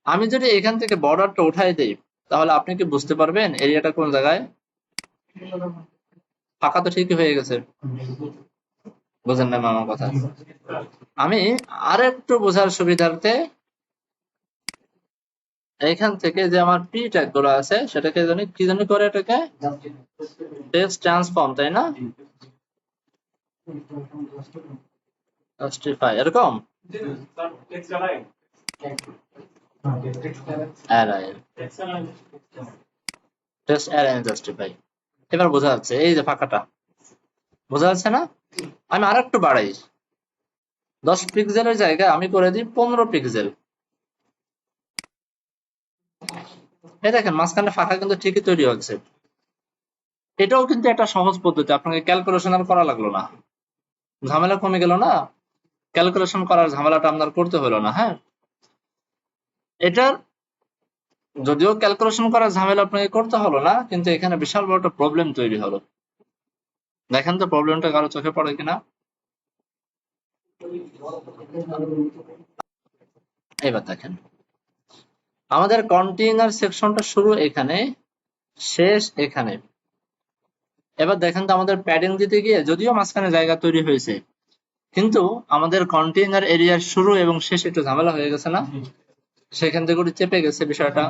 আমি যদি এখান থেকে বর্ডারটা উঠাই দেই, তাহলে আপনি কি বুঝতে পারবেন এরিয়াটা কোন জায়গায়? ফাঁকা তো ঠিকই হয়ে গেছে, বুঝেন না আমার কথা? আমি আরেকটু বোঝার সুবিধার্থে এখান থেকে যে আমার পি ট্যাগ গুলো আছে, সেটাকে জানি কি জানি করে, এটাকে টেক্সট ট্রান্সফর্ম, তাই না? জাস্টিফাই, এরকম টেক্সট অ্যারেঞ্জ জাস্টিফাই। এবার বোঝা যাচ্ছে, এই যে ফাঁকাটা বোঝা যাচ্ছে না? আমি আরেকটু বাড়াই, 10 পিক্সেলের জায়গায় আমি করে দিই 15 পিক্সেল। এই দেখেন মাঝখানে ফাঁকা কিন্তু ঠিকই তৈরি হচ্ছে। এটাও কিন্তু একটা সহজ পদ্ধতি, আপনাকে ক্যালকুলেশন আর করা লাগলো না, ঝামেলা কমে গেল না, ক্যালকুলেশন করার ঝামেলাটা আপনার করতে হলো না। হ্যাঁ, এটার যদিও ক্যালকুলেশন করার ঝামেলা আপনাকে করতে হলো না, কিন্তু এখানে বিশাল বড় একটা প্রবলেম তৈরি হলো। দেখেন তো প্রবলেমটা কারো চোখে পড়ে কিনা। এবার দেখেন, আমাদের কন্টেইনার সেকশনটা শুরু এখানে, শেষ এখানে। এবার দেখেন তো আমাদের প্যাডিং দিতে গিয়ে যদিও মাঝখানে জায়গা তৈরি হয়েছে, কিন্তু আমাদের কন্টেইনার এরিয়ার শুরু এবং শেষ একটু ঝামেলা হয়ে গেছে না? সেখান থেকে ওটা চেপে গেছে বিষয়টা।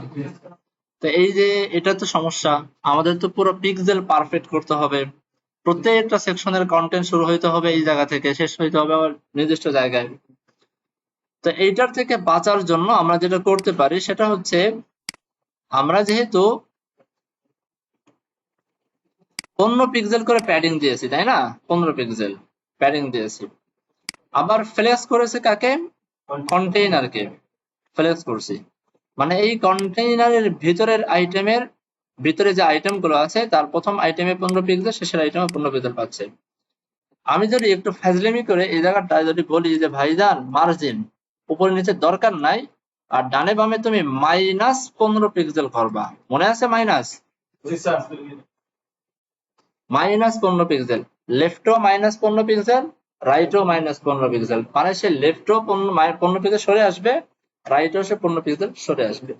তো এই যে এটা তো সমস্যা, আমাদের তো পুরো পিক্সেল পারফেক্ট করতে হবে, প্রত্যেকটা সেকশনের কন্টেন্ট শুরু হইতে হবে এই জায়গা থেকে, শেষ হইতে হবে আবার নির্দিষ্ট জায়গায়। তো এইটার থেকে বাঁচার জন্য আমরা যেটা করতে পারি সেটা হচ্ছে, আমরা যেহেতু 15 পিক্সেল করে প্যাডিং দিয়েছি, তাই না? 15 পিক্সেল প্যাডিং দিয়েছি, আবার ফ্লেক্স করেছে কাকে? কন্টেইনারকে ফ্লেক্স করছি। মানে এই কন্টেইনারের ভিতরের আইটেমের ভিতরে যে আইটেম গুলো আছে, তার প্রথম আইটেমে 15 পিক্সেল, শেষের আইটেমে 15 পিক্সেল পাচ্ছে। আমি যদি একটু ফাজলামি করে এই জায়গাটায় যদি বলি যে ভাইজান মার্জিন উপরে নিচে দরকার নাই, আর ডানে বামে তুমি -15 পিক্সেল করবা, মনে আছে? -15 পিক্সেল, লেফটও -15 পিক্সেল, রাইটও -15 পিক্সেল, মানে সে লেফটও 15 পিক্সেল সরে আসবে, রাইটও সে 15 পিক্সেল সরে আসবে।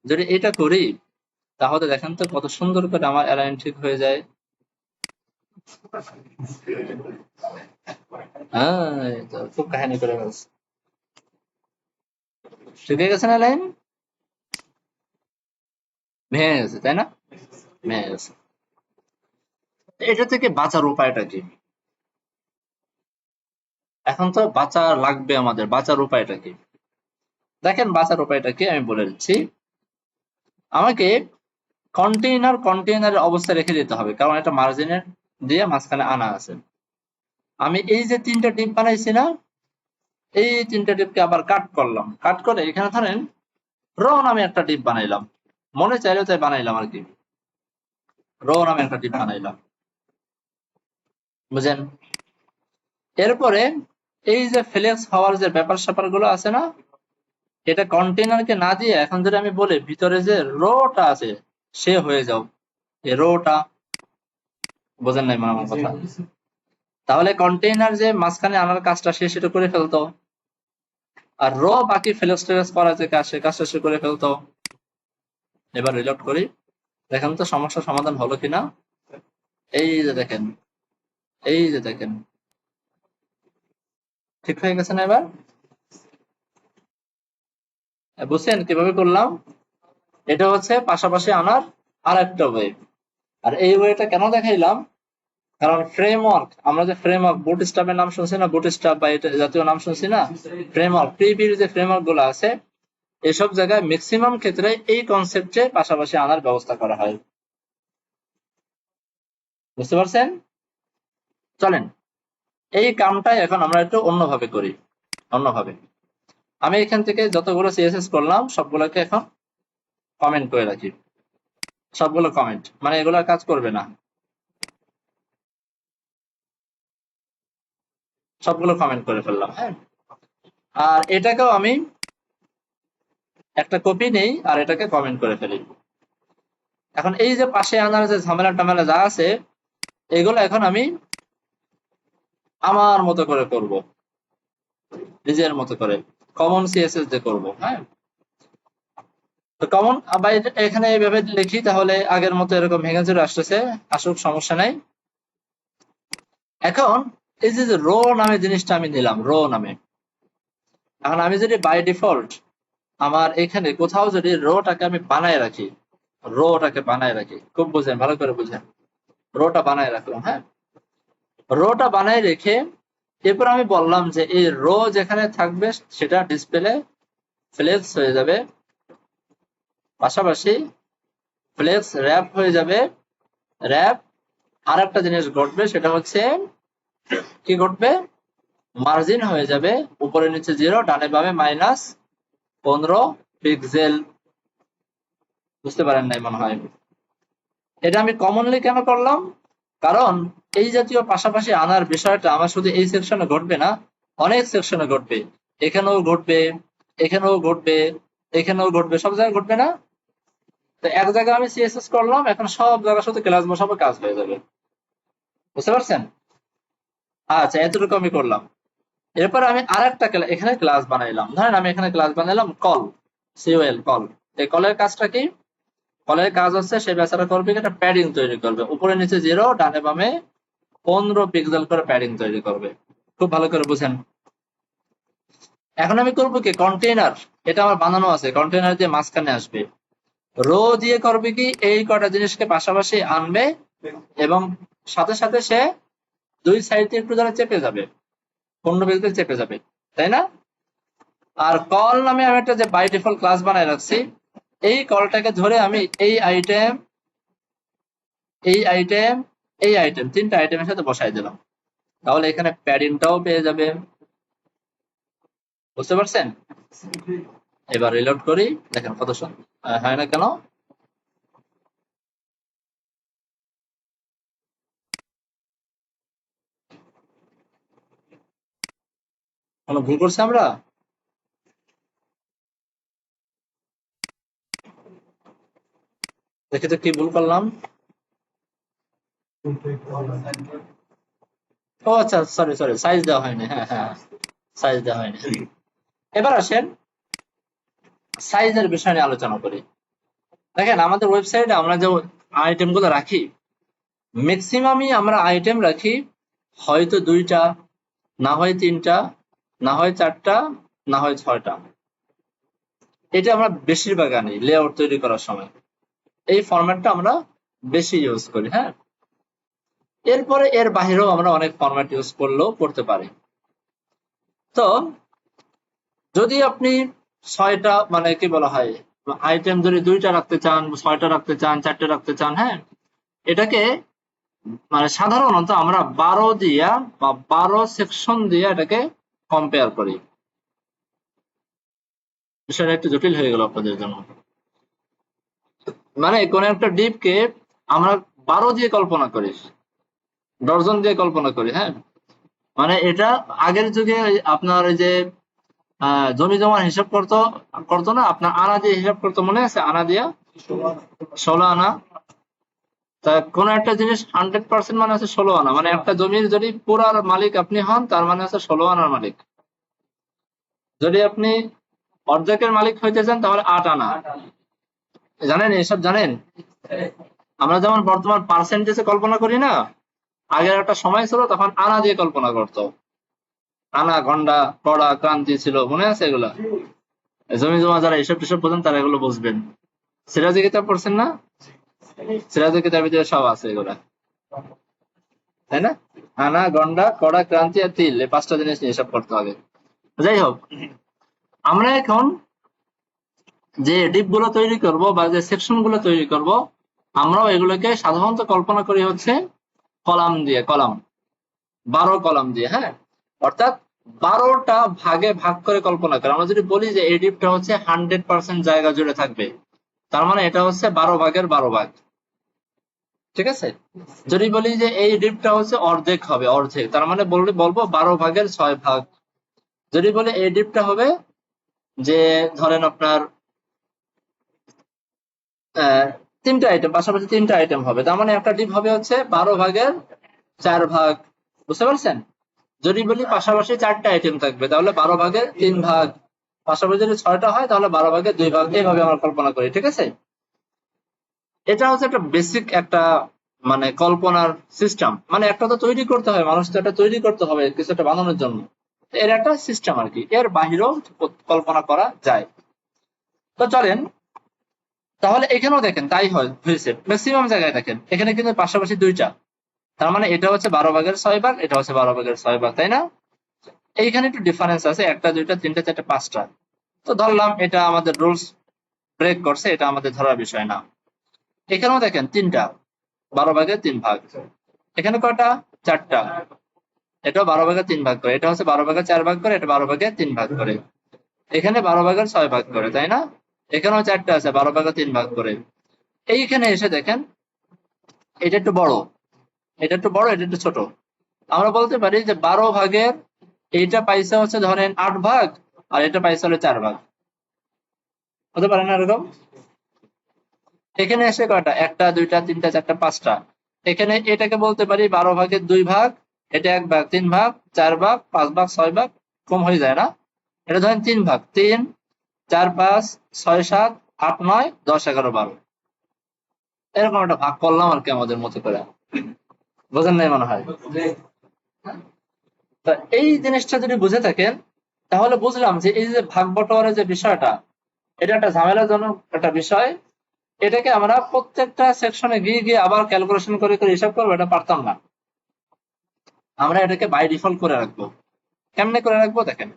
যদি এটা করি, তাহলে দেখেন তো কত সুন্দর করে আমার অ্যালাইন ঠিক হয়ে যায়। হ্যাঁ, এই তো খুব কাহিনী করে ফেলছে। ঠিক হয়ে গেছে না অ্যালাইন? ভেঙে গেছে তাই না? ভেঙে গেছে। এটা থেকে বাঁচার উপায়টা কি? এখন তো বাঁচা লাগবে আমাদের, বাঁচার উপায়টা কি? দেখেন বাঁচার উপায়টা কি আমি বলে দিচ্ছি। আমাকে কন্টেইনারের অবস্থা রেখে দিতে হবে, কারণ এটা মার্জিনের দিয়ে মাঝখানে আনা আছে। আমি এই যে 3টা ডিপ বানাইছি না, এই 3টা ডিপকে আবার কাট করলাম। কাট করে এখানে ধরেন রো নামে একটা ডিপ বানাইলাম, মনে চাইলেও তাই বানাইলাম আর কি। রো নামে একটা ডিপ বানাইলাম, বুঝেন? এরপরে এই যে ফ্লেক্স হওয়ার যে ব্যাপার স্যাপার গুলো আছে না, এটা কন্টেইনারকে না দিয়ে এখন যদি আমি বলি ভিতরে যে রোটা আছে সে হয়ে যাও, এই রোটা, বোঝেন নাই মানে আমার কথা? তাহলে কন্টেইনার যে মাঝখানে আনার কাজটা সে সেটা করে ফেলতো, আর র বাকি ফ্লেক্স টেক্স করা যে কাজ সে কাজটা সে করে ফেলতো। এবার রিলোড করি, দেখেন তো সমস্যার সমাধান হলো কিনা। এই যে দেখেন, এই যে দেখেন, ঠিক হয়ে গেছে না এবার? বুঝছেন কিভাবে করলাম? এটা হচ্ছে পাশাপাশি আনার আর একটা ওয়ে। আর এই ওয়েটা কেন দেখাইলাম, কারণ ফ্রেমওয়ার্ক, আমরা যে ফ্রেমওয়ার্ক বুটস্ট্র্যাপের নাম শুনছি না, বুটস্ট্র্যাপ বা এটা জাতীয় নাম শুনছি না, ফ্রেমওয়ার্ক প্রিভির যে ফ্রেমওয়ার্ক গুলো আছে এসব জায়গায় ম্যাক্সিমাম ক্ষেত্রে এই কনসেপ্টে পাশাপাশি আনার ব্যবস্থা করা হয়। বুঝতে পারছেন? চলেন এই কামটাই এখন আমরা একটু অন্যভাবে করি। অন্যভাবে আমি এখান থেকে যতগুলো সিএসএস করলাম সবগুলোকে এখন কমেন্ট করে রাখি। সবগুলো কমেন্ট মানে এগুলো কাজ করবে না, সবগুলো কমেন্ট করে ফেললাম। হ্যাঁ, আর এটাকেও আমি একটা কপি নেই আর এটাকে কমেন্ট করে ফেলি। এখন এই যে পাশে আনার যে ঝামেলা টামেলা যা আছে এগুলো এখন আমি আমার মতো করে করব, নিজের মতো করে কমন সিএসএস দিয়ে করব। হ্যাঁ, তো কমন আবার এখানে এইভাবে লিখি তাহলে আগের মতো এরকম ভেঙে চুরে আসতেছে, আসুক সমস্যা নাই। এখন এই যে রো নামে জিনিসটা আমি নিলাম, রো নামে। এখন আমি যদি বাই ডিফল্ট আমার এখানে কোথাও যদি রোটাকে আমি বানায় রাখি, রোটাকে বানায় রাখি, খুব বুঝেন, ভালো করে বুঝেন, রোটা বানায় রাখলাম। হ্যাঁ, রোটা বানায় রেখে এরপর আমি বললাম যে এই রো যেখানে থাকবে সেটা ডিসপ্লে ফ্লেক্স হয়ে যাবে, পাশাপাশি ফ্লেক্স র্যাপ হয়ে যাবে। র্যাপ আর একটা জিনিস ঘটবে, সেটা হচ্ছে কি ঘটবে, মার্জিন হয়ে যাবে উপরে নিচে 0, ডানে বামে -15 পিক্সেল। বুঝতে পারেন নাই মনে হয়? এটা আমি কমনলি কেন করলাম, কারণ এই জাতীয় পাশাপাশি আনার বিষয়টা আমার শুধু এই সেকশনে ঘটবে না, অনেক সেকশনে ঘটবে। এখানেও ঘটবে, এখানেও ঘটবে, এখানেও ঘটবে, সব জায়গায় ঘটবে না? তো এক জায়গায় আমি সিএসএস করলাম, এখন সব জায়গার সাথে ক্লাস বসাবো, কাজ হয়ে যাবে। বুঝতে পারছেন? আচ্ছা, এতটুকু আমি করলাম। এরপর আমি আরেকটা এখানে ক্লাস বানাইলাম। ধরেন আমি এখানে ক্লাস বানাইলাম কল, সিওএল কল। এই কলের কাজটা কি? কলের কাজ হচ্ছে সে বেচারা করবে একটা প্যাডিং তৈরি করবে, উপরে নিচে 0, ডানে বামে 15 পিক্সেল করে প্যাডিং তৈরি করবে। খুব ভালো করে বুঝেন। এখন আমি করবো কি, কন্টেইনার, এটা আমার বানানো আছে, কন্টেইনার দিয়ে মাঝখানে আসবে। রো দিয়ে করবে কি, এই কটা জিনিসকে পাশাপাশি আনবে এবং সাথে সাথে সে দুই সাইড দিয়ে একটু দ্বারা চেপে যাবে, 15 পিক্সেল চেপে যাবে, তাই না? আর কল নামে আমি একটা যে বাই ডিফল্ট ক্লাস বানায় রাখছি, এই কলটাকে ধরে আমি এই আইটেম, এই আইটেম, এই আইটেম, 3টা আইটেমের সাথে বসাই দিলাম। তাহলে এখানে প্যাডিংটাও পেয়ে যাবে। বুঝতে পারছেন? এবার রিলোড করি, দেখেন কত হয় না কেন? কোনো ভুল করছি আমরা? দেখি তো কি ভুল করলাম। ও আচ্ছা, সরি সরি, সাইজ দেওয়া হয়নি। হ্যাঁ হ্যাঁ, সাইজ দেওয়া হয়নি। এবার আসেন সাইজের বিষয় নিয়ে আলোচনা করি। দেখেন আমাদের ওয়েবসাইটে আমরা যে আইটেম গুলো রাখি, ম্যাক্সিমামই আমরা আইটেম রাখি হয়তো 2টা, না হয় 3টা, না হয় 4টা, না হয় 6টা। এটা আমরা বেশিরভাগ আনি লেআউট তৈরি করার সময়। এই ফরম্যাটটা আমরা বেশি ইউজ করি। হ্যাঁ, এরপরে এর বাহিরেও আমরা অনেক ফরম্যাট ইউজ করতে পারি। তো যদি আপনি 6টা মানে কি বলা হয় আইটেম যদি 2টা রাখতে চান, 6টা রাখতে চান, 4টে রাখতে চান, হ্যাঁ, এটাকে মানে সাধারণত আমরা 12 দিয়া বা 12 সেকশন দিয়ে এটাকে কম্পেয়ার করি। বিষয়টা একটু জটিল হয়ে গেল আপনাদের জন্য। মানে কোন একটা ডিপকে আমরা 12 দিয়ে কল্পনা করি, ডর্জন দিয়ে কল্পনা করি। হ্যাঁ, মানে এটা আগের যুগে আপনার ওই যে জমি জমার হিসাব করতো করতো না, আপনার আনা দিয়ে হিসাব করতো, মনে আছে? আনা দিয়া 16 আনা। তা কোন একটা জিনিস 100% মানে হচ্ছে 16 আনা। মানে একটা জমির যদি পুরার মালিক আপনি হন, তার মানে হচ্ছে 16 আনার মালিক। যদি আপনি অর্ধেকের মালিক হইতে চান তাহলে 8 আনা। জানেন এসব? জানেন আমরা যেমন বর্তমান পার্সেন্টেজে কল্পনা করি না, আগের একটা সময় ছিল তখন আনা দিয়ে কল্পনা করতো। আনা, ঘন্টা, কড়া, ক্রান্তি ছিল, মনে আছে এগুলা? জমি জমা যারা এসব টেসব বোঝেন তারা এগুলো বুঝবেন। সিরাজি কিতাব পড়ছেন না? সিরাজি কিতাবের ভিতরে সব আছে এগুলা, তাই না? আনা, গন্ডা, কড়া, ক্রান্তি আর তিল, এই 5টা জিনিস নিয়ে হিসাব করতে হবে। যাই হোক, আমরা এখন যে ডিপ গুলো তৈরি করব বা যে সেকশন গুলো তৈরি করব, আমরাও এগুলোকে সাধারণত কল্পনা করি হচ্ছে কলাম দিয়ে, কলাম 12 কলাম দিয়ে। হ্যাঁ, অর্থাৎ 12টা ভাগে ভাগ করে কল্পনা করি। আমরা যদি বলি যে এই ডিপটা হচ্ছে 100% জায়গা জুড়ে থাকবে, তার মানে এটা হচ্ছে 12 ভাগের 12 ভাগ। ঠিক আছে? যদি বলি যে এই ডিপটা হচ্ছে অর্ধেক হবে, অর্ধেক, তার মানে বলবো 12 ভাগের 6 ভাগ। যদি বলি এই ডিপটা হবে যে ধরেন আপনার 3টা আইটেম, পাশাপাশি 3টা আইটেম হবে, তার মানে একটা ডিপ হবে হচ্ছে 12 ভাগের 4 ভাগ। বুঝতে পারছেন? যদি বলি পাশাপাশি 4টা আইটেম থাকবে, তাহলে 12 ভাগের 3 ভাগ। পাশাপাশি যদি 6টা হয় তাহলে 12 ভাগের 2 ভাগ। এইভাবে আমরা কল্পনা করি। ঠিক আছে? এটা হচ্ছে একটা বেসিক একটা মানে কল্পনার সিস্টেম। মানে একটা তো তৈরি করতে হবে, মানুষ তো একটা তৈরি করতে হবে কিছু একটা বানানোর জন্য। এর একটা সিস্টেম আর কি, এর বাহিরেও কল্পনা করা যায়। তো চলেন, তাহলে এখানেও দেখেন তাই হয়েছে। ম্যাক্সিমাম জায়গায় দেখেন এখানে কিন্তু পাশাপাশি 2টা, তার মানে এটা হচ্ছে 12 ভাগের 6 ভাগ, এটা হচ্ছে 12 ভাগের 6 ভাগ, তাই না? এইখানে একটু ডিফারেন্স আছে, 1টা 2টা 3টা 4টা 5টা। তো ধরলাম এটা আমাদের রুলস ব্রেক করছে, এটা আমাদের ধরার বিষয় না। এখানেও দেখেন 3টা, 12 ভাগের 3 ভাগ। এখানে কয়টা? 4টা, এটাও 12 ভাগের 3 ভাগ করে, এটা হচ্ছে 12 ভাগের 4 ভাগ করে, এটা 12 ভাগের 3 ভাগ করে। এখানে 12 ভাগের 6 ভাগ করে, তাই না? এখানেও 4টা আছে 12 ভাগের 3 ভাগ করে। এইখানে এসে দেখেন এটা একটু বড়, এটা একটু বড়, এটা একটু ছোট। আমরা বলতে পারি যে 12 ভাগের এইটা পাইছে হচ্ছে ধরেন 8 ভাগ, আর এটা পাইছে হলো 4 ভাগ। হতে পারে না এরকম? এখানে এসে কয়টা? 1টা 2টা 3টা 4টা 5টা। এখানে এটাকে বলতে পারি 12 ভাগের 2 ভাগ, এটা 1 ভাগ, 3 ভাগ, 4 ভাগ, 5 ভাগ, 6 ভাগ। কম হয়ে যায় না? এটা ধরেন 3 ভাগ, 3 4 5 6 7 8 9 10 11 12, এরকম একটা ভাগ করলাম আর কি আমাদের মতো করে। বোঝেন নাই মনে হয়? তা এই জিনিসটা যদি বুঝে থাকেন তাহলে বুঝলাম যে এই যে ভাগ বটোয়ারের যে বিষয়টা, এটা একটা ঝামেলাজনক একটা বিষয়। এটাকে আমরা প্রত্যেকটা সেকশনে গিয়ে গিয়ে আবার ক্যালকুলেশন করে করে হিসাব করবো, এটা পারতাম না। আমরা এটাকে বাই ডিফল্ট করে রাখবো। কেমনে করে রাখবো দেখেন,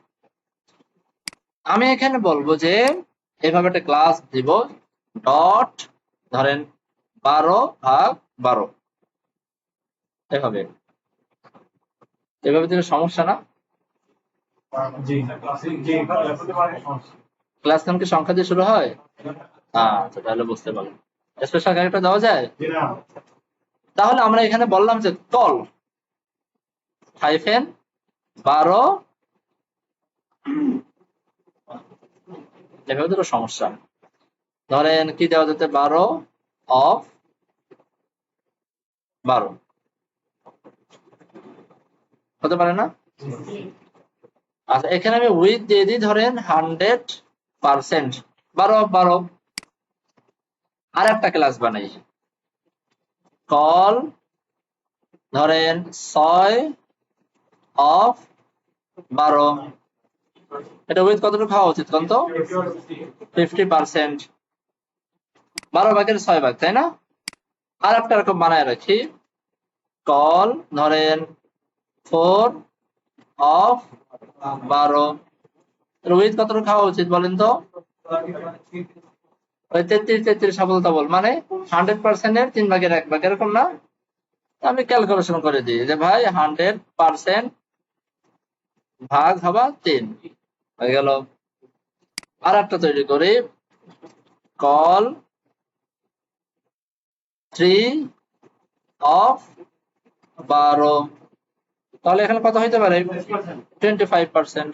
আমি এখানে বলবো যে এভাবে একটা ক্লাস দিব, ডট ধরেন 12 ভাগ 12, এভাবে। এভাবে দিলে সমস্যা না? ক্লাস নাম কি সংখ্যা দিয়ে শুরু হয়? আচ্ছা, তাহলে বুঝতে পারলাম। স্পেশাল ক্যারেক্টার দেওয়া যায়? তাহলে আমরা এখানে বললাম যে তল হাইফেন 12, এভাবে দুটো সমস্যা। ধরেন কি দেওয়া যেতে? 12 অফ 12 হতে পারে না? আচ্ছা, এখানে আমি উইথ দিয়ে দিই ধরেন 100%, 12 অফ 12। আর একটা ক্লাস বানাই, কল ধরেন 6 অফ 12, এটা উইথ কতটুকু হওয়া উচিত কোন তো 50%, 12/6 তাই না? আর একটা রকম বানায় রাখি, কল ধরেন 4 অফ 12, উইথ কতটুকু খাওয়া উচিত বলেন তো? ওই 33 সফলতা বল মানে 100% এর 3/1 এরকম না? আমি ক্যালকুলেশন করে দিই যে ভাই 100% ভাগ হবা 3 হয়ে গেল। আর একটা তৈরি করি, কল 3 অফ 12, তাহলে এখানে কত হইতে পারে 25%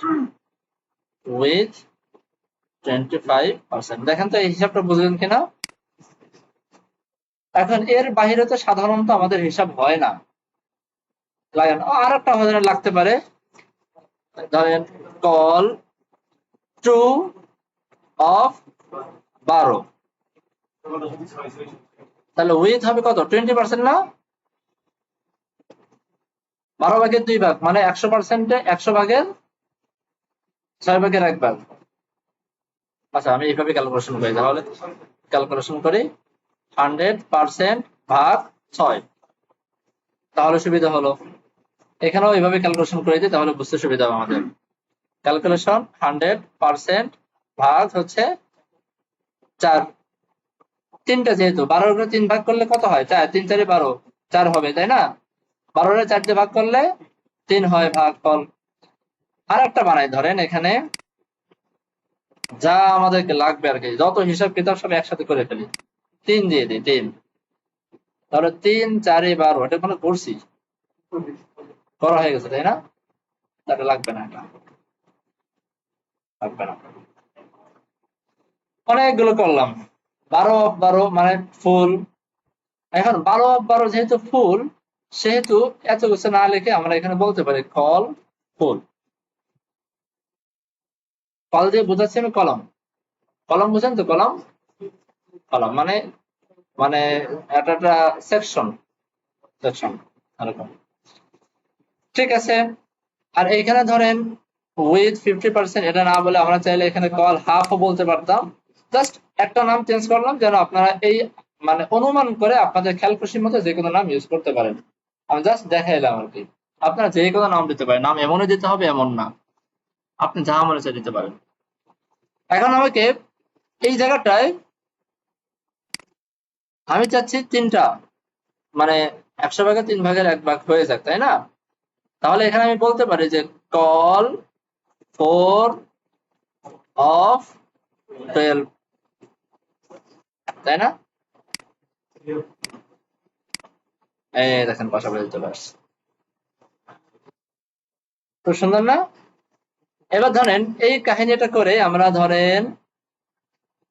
উইথ 25%। দেখেন তো এই হিসাবটা বুঝলেন কিনা? এখন এর বাইরে তো সাধারণত আমাদের হিসাব হয় না, লাগেন আর একটা ধরেন লাগতে পারে, ধরেন কল 2 অফ 12, তাহলে উইথ হবে কত 20% না? 12/2 মানে 100%-এ 100/6 আচ্ছা আমি এইভাবে ক্যালকুলেশন করি, তাহলে ক্যালকুলেশন করি 100% ভাগ 6, তাহলে সুবিধা হলো। এখানেও এইভাবে ক্যালকুলেশন করে দিই, তাহলে বুঝতে সুবিধা হবে আমাদের। ক্যালকুলেশন 100% ভাগ হচ্ছে 4, তিনটা যেহেতু 12 করে 3 ভাগ করলে কত হয় 4, 3 4 12, 4 হবে তাই না? 12 4 দিয়ে ভাগ করলে 3 হয় ভাগফল। আর একটা বানাই, ধরেন এখানে যা আমাদেরকে লাগবে আর কি, যত হিসাব কিতাব সব একসাথে করে ফেলি, 3 দিয়ে দিই 3, তাহলে 3 4 12, এটা কোনো করছি করা হয়ে গেছে তাই না? তাহলে লাগবে না, এটা লাগবে না। অনেকগুলো করলাম, 12/12 মানে ফুল। এখন 12/12 যেহেতু ফুল, সেহেতু এত কিছু না লিখে আমরা এখানে বলতে পারি কল ফুল। কল দিয়ে বোঝাচ্ছি আমি কলম, কলম বুঝেন তো? কলম কলম মানে মানে একটা একটা সেকশন, সেকশন এরকম, ঠিক আছে। আর এইখানে ধরেন উইথ 50%, এটা না বলে আমরা চাইলে এখানে কল হাফও বলতে পারতাম, জাস্ট একটা নাম চেঞ্জ করলাম যেন আপনারা এই মানে অনুমান করে আপনাদের খেয়াল খুশির মতো যে কোনো নাম ইউজ করতে পারেন। আমি জাস্ট দেখাইলাম আর কি, আপনারা যে কোনো নাম দিতে পারেন, নাম এমনই দিতে হবে এমন না, আপনি যা মনে চায় দিতে পারেন। এখন আমাকে এই জায়গাটায় আমি চাচ্ছি 3টা, মানে 100/3 হয়ে যাক তাই না? তাহলে এখানে আমি বলতে পারি যে কল 4 অফ 12, তাই না? এই দেখেন পাশাপাশি চলে আসছে, খুব সুন্দর না? এবার ধরেন এই কাহিনীটা করে আমরা ধরেন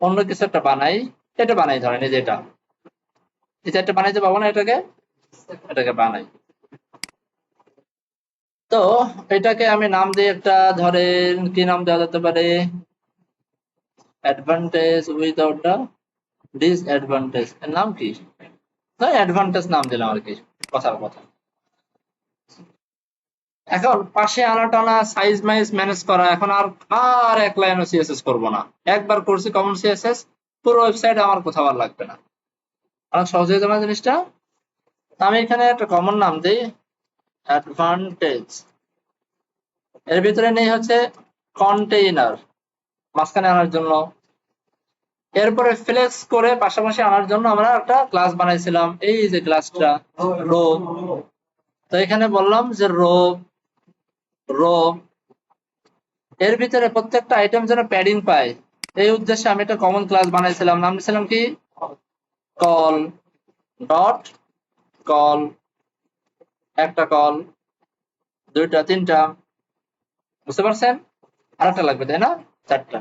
অন্য কিছু একটা বানাই, এটা বানাই, ধরেন এই যে এটা একটা বানাইতে পাবো না, এটাকে এটাকে বানাই। তো এটাকে আমি নাম দিই একটা, ধরেন কি নাম দেওয়া যেতে পারে, অ্যাডভান্টেজ উইদাউট দ্য ডিসঅ্যাডভান্টেজ, এর নাম কি? না অ্যাডভান্টেজ নাম দিলাম আর কি, কথার কথা। এখন পাশে আনা টানা সাইজ মাইজ ম্যানেজ করা, এখন আর আর এক লাইনও সিএসএস করব না, একবার করছি কমন সিএসএস, পুরো ওয়েবসাইট আমার কোথাও আর লাগবে না, অনেক সহজ হয়ে যাবে জিনিসটা। আমি এখানে একটা কমন নাম দিই অ্যাডভান্টেজ, এর ভিতরে নেই হচ্ছে কন্টেইনার মাঝখানে আনার জন্য, এরপরে ফ্লেক্স করে পাশাপাশি আনার জন্য আমরা একটা ক্লাস বানাইছিলাম, এই যে ক্লাসটা রো, তো এখানে বললাম যে রো রো এর ভিতরে প্রত্যেকটা আইটেম যেন প্যাডিং পায়, এই উদ্দেশ্যে আমি একটা কমন ক্লাস বানাইছিলাম, নাম দিয়েছিলাম কি কল ডট কল, একটা কল, দুইটা, তিনটা, বুঝতে পারছেন? আরেকটা লাগবে তাই না, 4টা।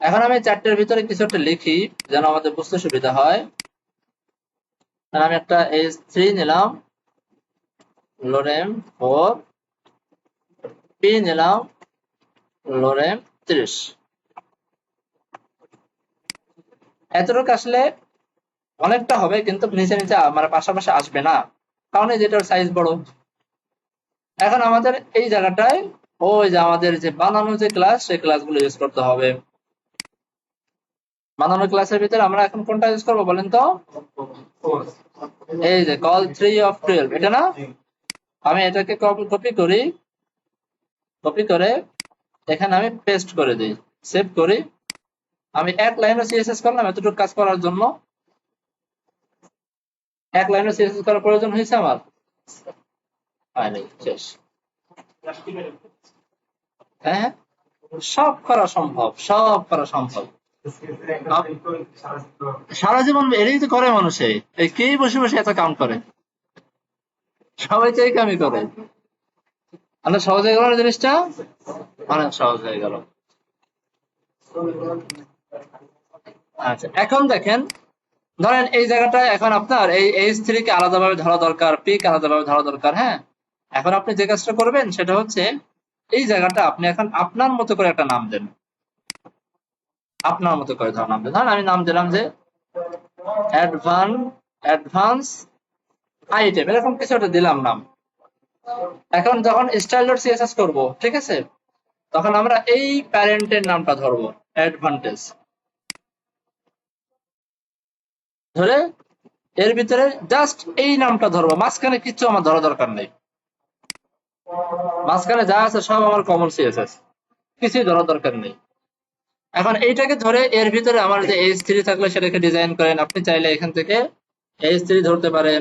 এখন আমি 4টার ভিতরে কিছু একটা লিখি যেন আমাদের বুঝতে সুবিধা হয়। আমি একটা H3 নিলাম, লোরেম 4, পি নিলাম লোরেম 30, এতটুকু আসলে অনেকটা হবে, কিন্তু নিচে নিচে মানে পাশাপাশি আসবে না, কারণ এই যেটার সাইজ বড়। এখন আমাদের এই জায়গাটায় ওই যে আমাদের যে বানানো যে ক্লাস, সেই ক্লাসগুলো ইউজ করতে হবে। বানানো ক্লাসের ভিতরে আমরা এখন কোনটা ইউজ করবো বলেন তো? এই যে কল 3 of 12, এটা না? আমি এটাকে কপি করি, কপি করে এখানে আমি পেস্ট করে দিই, সেভ করি। আমি এক লাইনে সিএসএস করলাম এতটুকু কাজ করার জন্য। এক লাইনে সিএসএস করার প্রয়োজন হয়েছে আমার? হয়নি, শেষ। হ্যাঁ, সব করা সম্ভব, সব করা সম্ভব। সারা জীবন এটাই তো করে মানুষে, এই কে বসে বসে এত কাম করে? সবাই তো এই কামই করে। আমরা সহজ হয়ে গেল না জিনিসটা, অনেক সহজ হয়ে গেল। আচ্ছা, এখন দেখেন, ধরেন এই জায়গাটা এখন আপনার এই H3 কে আলাদাভাবে ধরা দরকার, P কে আলাদাভাবে ধরা দরকার। হ্যাঁ, এখন আপনি যে কাজটা করবেন সেটা হচ্ছে এই জায়গাটা আপনি এখন আপনার মতো করে একটা নাম দেন, আপনার মতো করে নাম দেন। ধরেন আমি নাম দিলাম যে অ্যাডভান্স আইটেম, এরকম কিছু একটা দিলাম নাম। এখন যখন style.css করব, ঠিক আছে, তখন আমরা এই প্যারেন্টের নামটা ধরবো, অ্যাডভান্টেজ ধরে এর ভিতরে জাস্ট এই নামটা ধরবো, মাঝখানে কিছু আমার ধরা দরকার নেই। মাঝখানে যা আছে সব আমার কমন সিএসএস, কিছুই ধরার দরকার নেই। এখন এইটাকে ধরে এর ভিতরে আমার যে H3 থাকলে সেটাকে ডিজাইন করেন। আপনি চাইলে এখান থেকে H3 ধরতে পারেন,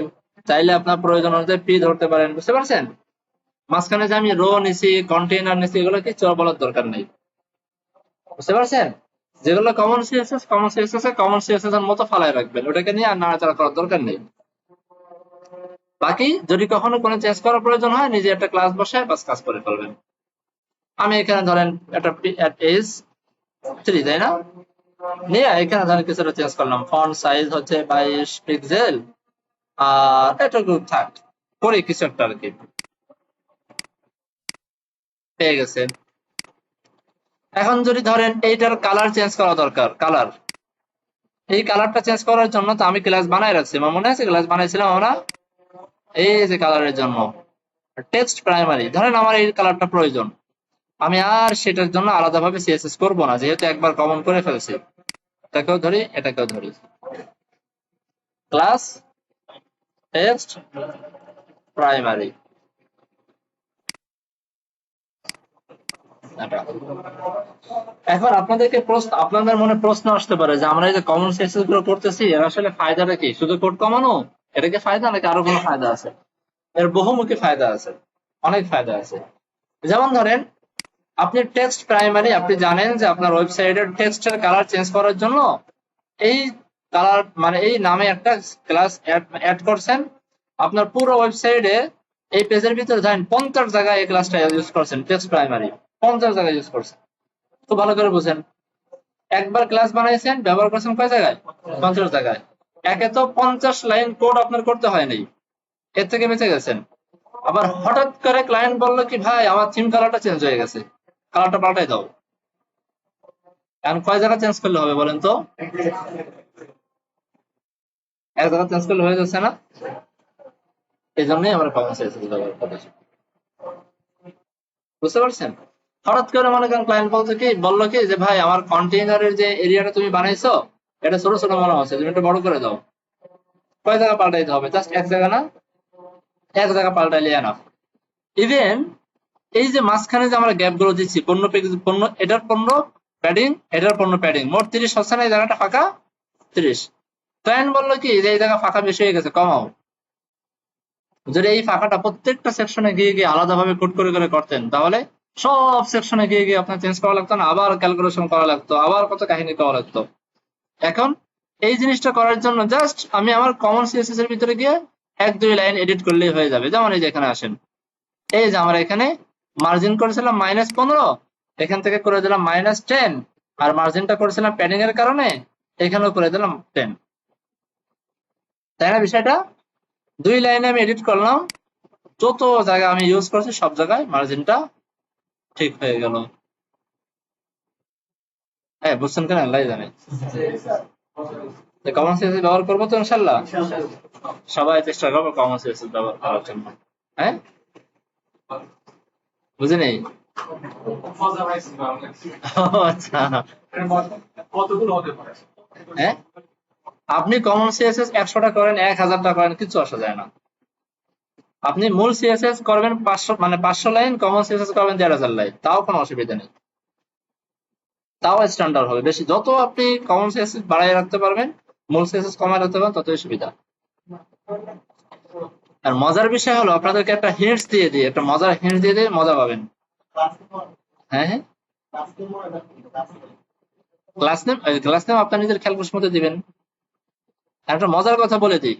চাইলে আপনার প্রয়োজন অনুযায়ী P ধরতে পারেন, বুঝতে পারছেন? মাঝখানে যে আমি রো নিছি, কন্টেইনার নিছি, এগুলো কিছু বলার দরকার নেই, বুঝতে পারছেন? যেগুলো কমন সিএসএস, কমন সিএসএস এর মতো ফালায় রাখবেন, ওটাকে নিয়ে আর নাড়াচাড়া করার দরকার নেই। বাকি যদি কখনো কোনো চেঞ্জ করার প্রয়োজন হয়, নিজে একটা ক্লাস বসায় বাস কাজ করে ফেলবেন। আমি এখানে ধরেন একটা H3, তাই না, নিয়ে এখানে ধরেন কিছুটা চেঞ্জ করলাম, ফন্ট সাইজ হচ্ছে 22 পিক্সেল, আর এটুকু থাক, করে কিছু একটা আর কি পেয়ে গেছে। এখন যদি ধরেন এইটার কালার চেঞ্জ করা দরকার, কালার, এই কালারটা চেঞ্জ করার জন্য তো আমি ক্লাস বানাই রাখছি, আমার মনে আছে ক্লাস বানাইছিলাম আমরা, এই যে কালারের জন্য টেক্সট প্রাইমারি। ধরেন আমার এই কালারটা প্রয়োজন, আমি আর সেটার জন্য আলাদাভাবে সিএসএস করব না, যেহেতু একবার কমন করে ফেলছি। এটাকেও ধরি, এটাকেও ধরি, ক্লাস টেক্সট প্রাইমারি। এখন আপনাদেরকে আপনাদের মনে প্রশ্ন আসতে পারে যে আমরা এই যে কমন সিএসএস গুলো করতেছি, এর আসলে ফায়দাটা কি? শুধু কোড কমানো, এটা কি ফায়দা, নাকি আরো কোনো ফায়দা আছে? এর বহুমুখী ফায়দা আছে, অনেক ফায়দা আছে। যেমন ধরেন আপনি টেক্সট প্রাইমারি, আপনি জানেন যে আপনার ওয়েবসাইটের টেক্সটের কালার চেঞ্জ করার জন্য এই কালার মানে এই নামে একটা ক্লাস অ্যাড করছেন। আপনার পুরো ওয়েবসাইটে এই পেজের ভিতরে ধরেন 50 জায়গায় এই ক্লাসটা ইউজ করছেন, টেক্সট প্রাইমারি 50 জায়গায় ইউজ করছেন। খুব ভালো করে বুঝেন, একবার ক্লাস বানাইছেন, ব্যবহার করছেন কয় জায়গায়? 50 জায়গায়। একে তো 50 লাইন কোড আপনার করতে হয়নি, এর থেকে বেঁচে গেছেন। আবার হঠাৎ করে ক্লায়েন্ট বললো কি ভাই আমার থিম কালারটা চেঞ্জ হয়ে গেছে, কালারটা পাল্টাই দাও। এখন কয় জায়গা চেঞ্জ করলে হবে বলেন তো? এক জায়গা চেঞ্জ করলে হয়ে যাচ্ছে না? এই জন্যই আমরা কমন সিএসএস ব্যবহার করেছি, বুঝতে পারছেন? হঠাৎ করে মনে করেন ক্লায়েন্ট বললো কি যে ভাই আমার কন্টেইনারের যে এরিয়াটা তুমি বানাইছো এটা ছোট ছোট মনে হচ্ছে, তুমি একটু বড় করে দাও। কয় জায়গা পাল্টাইতে হবে? জাস্ট এক জায়গা না, এক জায়গা পাল্টাইলে এনাফ। ইভেন এই যে মাঝখানে যে আমরা গ্যাপ গুলো দিচ্ছি, পণ্য এটার পণ্য প্যাডিং, এটার পণ্য প্যাডিং, মোট 30 হচ্ছে না, এই জায়গাটা ফাঁকা 30। ক্লায়েন্ট বললো কি যে এই জায়গা ফাঁকা বেশি হয়ে গেছে, কমাও। যদি এই ফাঁকাটা প্রত্যেকটা সেকশনে গিয়ে গিয়ে আলাদাভাবে কোড করে করে করতেন, তাহলে সব সেকশনে গিয়ে গিয়ে আপনার চেঞ্জ করা লাগতো না, আবার ক্যালকুলেশন করা লাগতো, আবার কত কাহিনী করা লাগতো। এখন এই জিনিসটা করার জন্য জাস্ট আমি আমার কমন সিএসএস এর ভিতরে গিয়ে 1-2 লাইন এডিট করলেই হয়ে যাবে। যেমন এই যে এখানে আসেন, এই যে আমরা এখানে মার্জিন করেছিলাম -15, এখান থেকে করে দিলাম -10, আর মার্জিনটা করেছিলাম প্যাডিং এর কারণে, এখানেও করে দিলাম 10, তাই না? বিষয়টা 2 লাইনে আমি এডিট করলাম, যত জায়গা আমি ইউজ করছি সব জায়গায় মার্জিনটা ঠিক হয়ে গেল। হ্যাঁ, বুঝছেন কেন? আল্লাহ জানে। কমন সিএসএস ব্যবহার করবো তো ইনশাল্লাহ। সবাই চেষ্টা করবো কমন সিএসএস ব্যবহার করার জন্য। হ্যাঁ, বুঝে নেই। আচ্ছা, হ্যাঁ, আপনি কমন সিএসএস 100টা করেন, 1000টা করেন, কিছু আসা যায় না। আপনি মূল সিএসএস করবেন 500, মানে 500 লাইন, কমন সিএসএস করবেন 1500 লাইন, তাও কোনো অসুবিধা নেই, তাও স্ট্যান্ডার্ড হবে। বেশি যত আপনি কমন সিএসএস বাড়ায় রাখতে পারবেন, মূল সিএসএস কমায় রাখতে পারবেন, ততই সুবিধা। আর মজার বিষয় হলো আপনাদেরকে একটা হিন্টস দিয়ে দিই, একটা মজার হিন্টস দিয়ে দিয়ে মজা পাবেন। হ্যাঁ হ্যাঁ, ক্লাস নেম আপনার নিজের খেয়াল খুশি মতো দিবেন। একটা মজার কথা বলে দিই,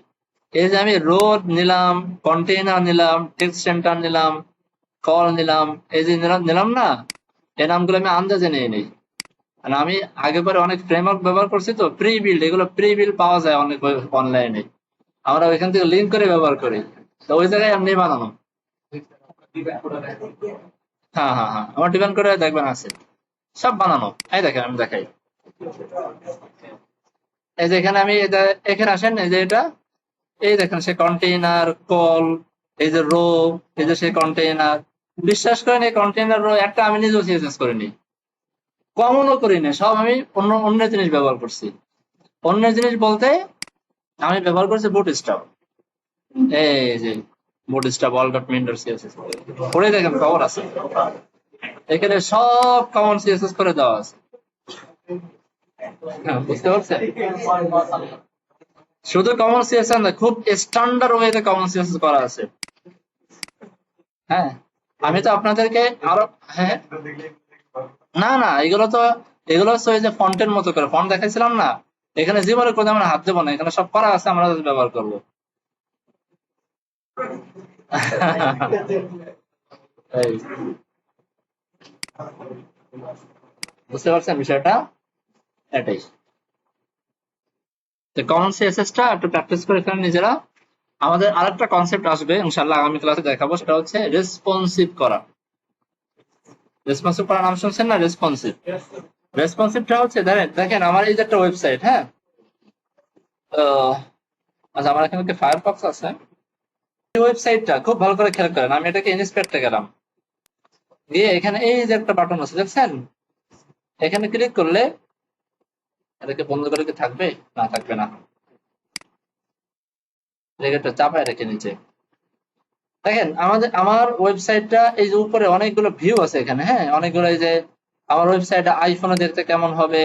এই যে আমি রোড নিলাম, কন্টেইনার নিলাম, টেক্সট সেন্টার নিলাম, কল নিলাম, এই যে নিলাম নিলাম না, এই নামগুলো আমি আন্দাজে নিয়ে নিই। মানে আমি আগে পরে অনেক ফ্রেমওয়ার্ক ব্যবহার করছি, তো প্রি বিল্ড, এগুলো প্রি বিল্ড পাওয়া যায় অনেক অনলাইনে, আমরা ওইখান থেকে লিঙ্ক করে ব্যবহার করি, তো ওই জায়গায় এমনি বানানো। হ্যাঁ হ্যাঁ হ্যাঁ, আমার ডিপেন্ড করে দেখবেন আছে, সব বানানো। এই দেখেন আমি দেখাই, এই যে এখানে আমি এখানে আসেন, এই যে এটা, এই দেখেন সে কন্টেইনার কল, এই যে রো, এই যে সে কন্টেইনার। বিশ্বাস করেন এই কন্টেইনার রো একটা আমি নিজেও সিএসএস করিনি, কমনও করিনি, সব আমি অন্য জিনিস ব্যবহার করছি। অন্য জিনিস বলতে আমি ব্যবহার করছি বুটস্ট্র্যাপ, এই যে বুটস্ট্র্যাপ অল ডট মিন্ডর সিএসএস, পড়ে দেখেন খবর আছে, এখানে সব কমন সিএসএস করে দেওয়া আছে। হ্যাঁ, বুঝতে পারছেন? শুধু কমন সিএসএস না, খুব স্ট্যান্ডার্ড ওয়েতে কমন সিএসএস করা আছে। হ্যাঁ, আমি তো আপনাদেরকে আরো, হ্যাঁ, না না, এগুলো হচ্ছে ওই যে ফন্টের মতো করে ফন্ট দেখাইছিলাম না, এখানে জীবনে কোনো আমরা হাত দেবো না, এখানে সব করা আছে, আমরা ব্যবহার করবো। এই, বুঝতে পারছেন বিষয়টা? এটাই, কমন সিএসএস টা একটু প্র্যাকটিস করে ফেলেন নিজেরা। আমাদের আরেকটা কনসেপ্ট আসবে ইনশাল্লাহ, আগামী ক্লাসে দেখাবো, সেটা হচ্ছে রেসপন্সিভ করা। রেসপন্সিভ করার নাম শুনছেন না? রেসপন্সিভ, রেসপন্সিভটা হচ্ছে দেখেন দেখেন আমার এই যে একটা ওয়েবসাইট, হ্যাঁ, আহ, আচ্ছা আমার এখানে একটা ফায়ারফক্স আছে, এই ওয়েবসাইটটা খুব ভালো করে খেয়াল করেন, আমি এটাকে ইন্সপেক্টে গেলাম, গিয়ে এখানে এই যে একটা বাটন আছে দেখছেন, এখানে ক্লিক করলে এটাকে বন্ধ করে কি থাকবে? না, থাকবে না, এটা চাপায় রেখে নিচে। দেখেন আমার ওয়েবসাইটটা, এই যে উপরে অনেকগুলো ভিউ আছে এখানে, হ্যাঁ, অনেকগুলো, এই যে আমার ওয়েবসাইটটা আইফোনে দেখতে কেমন হবে,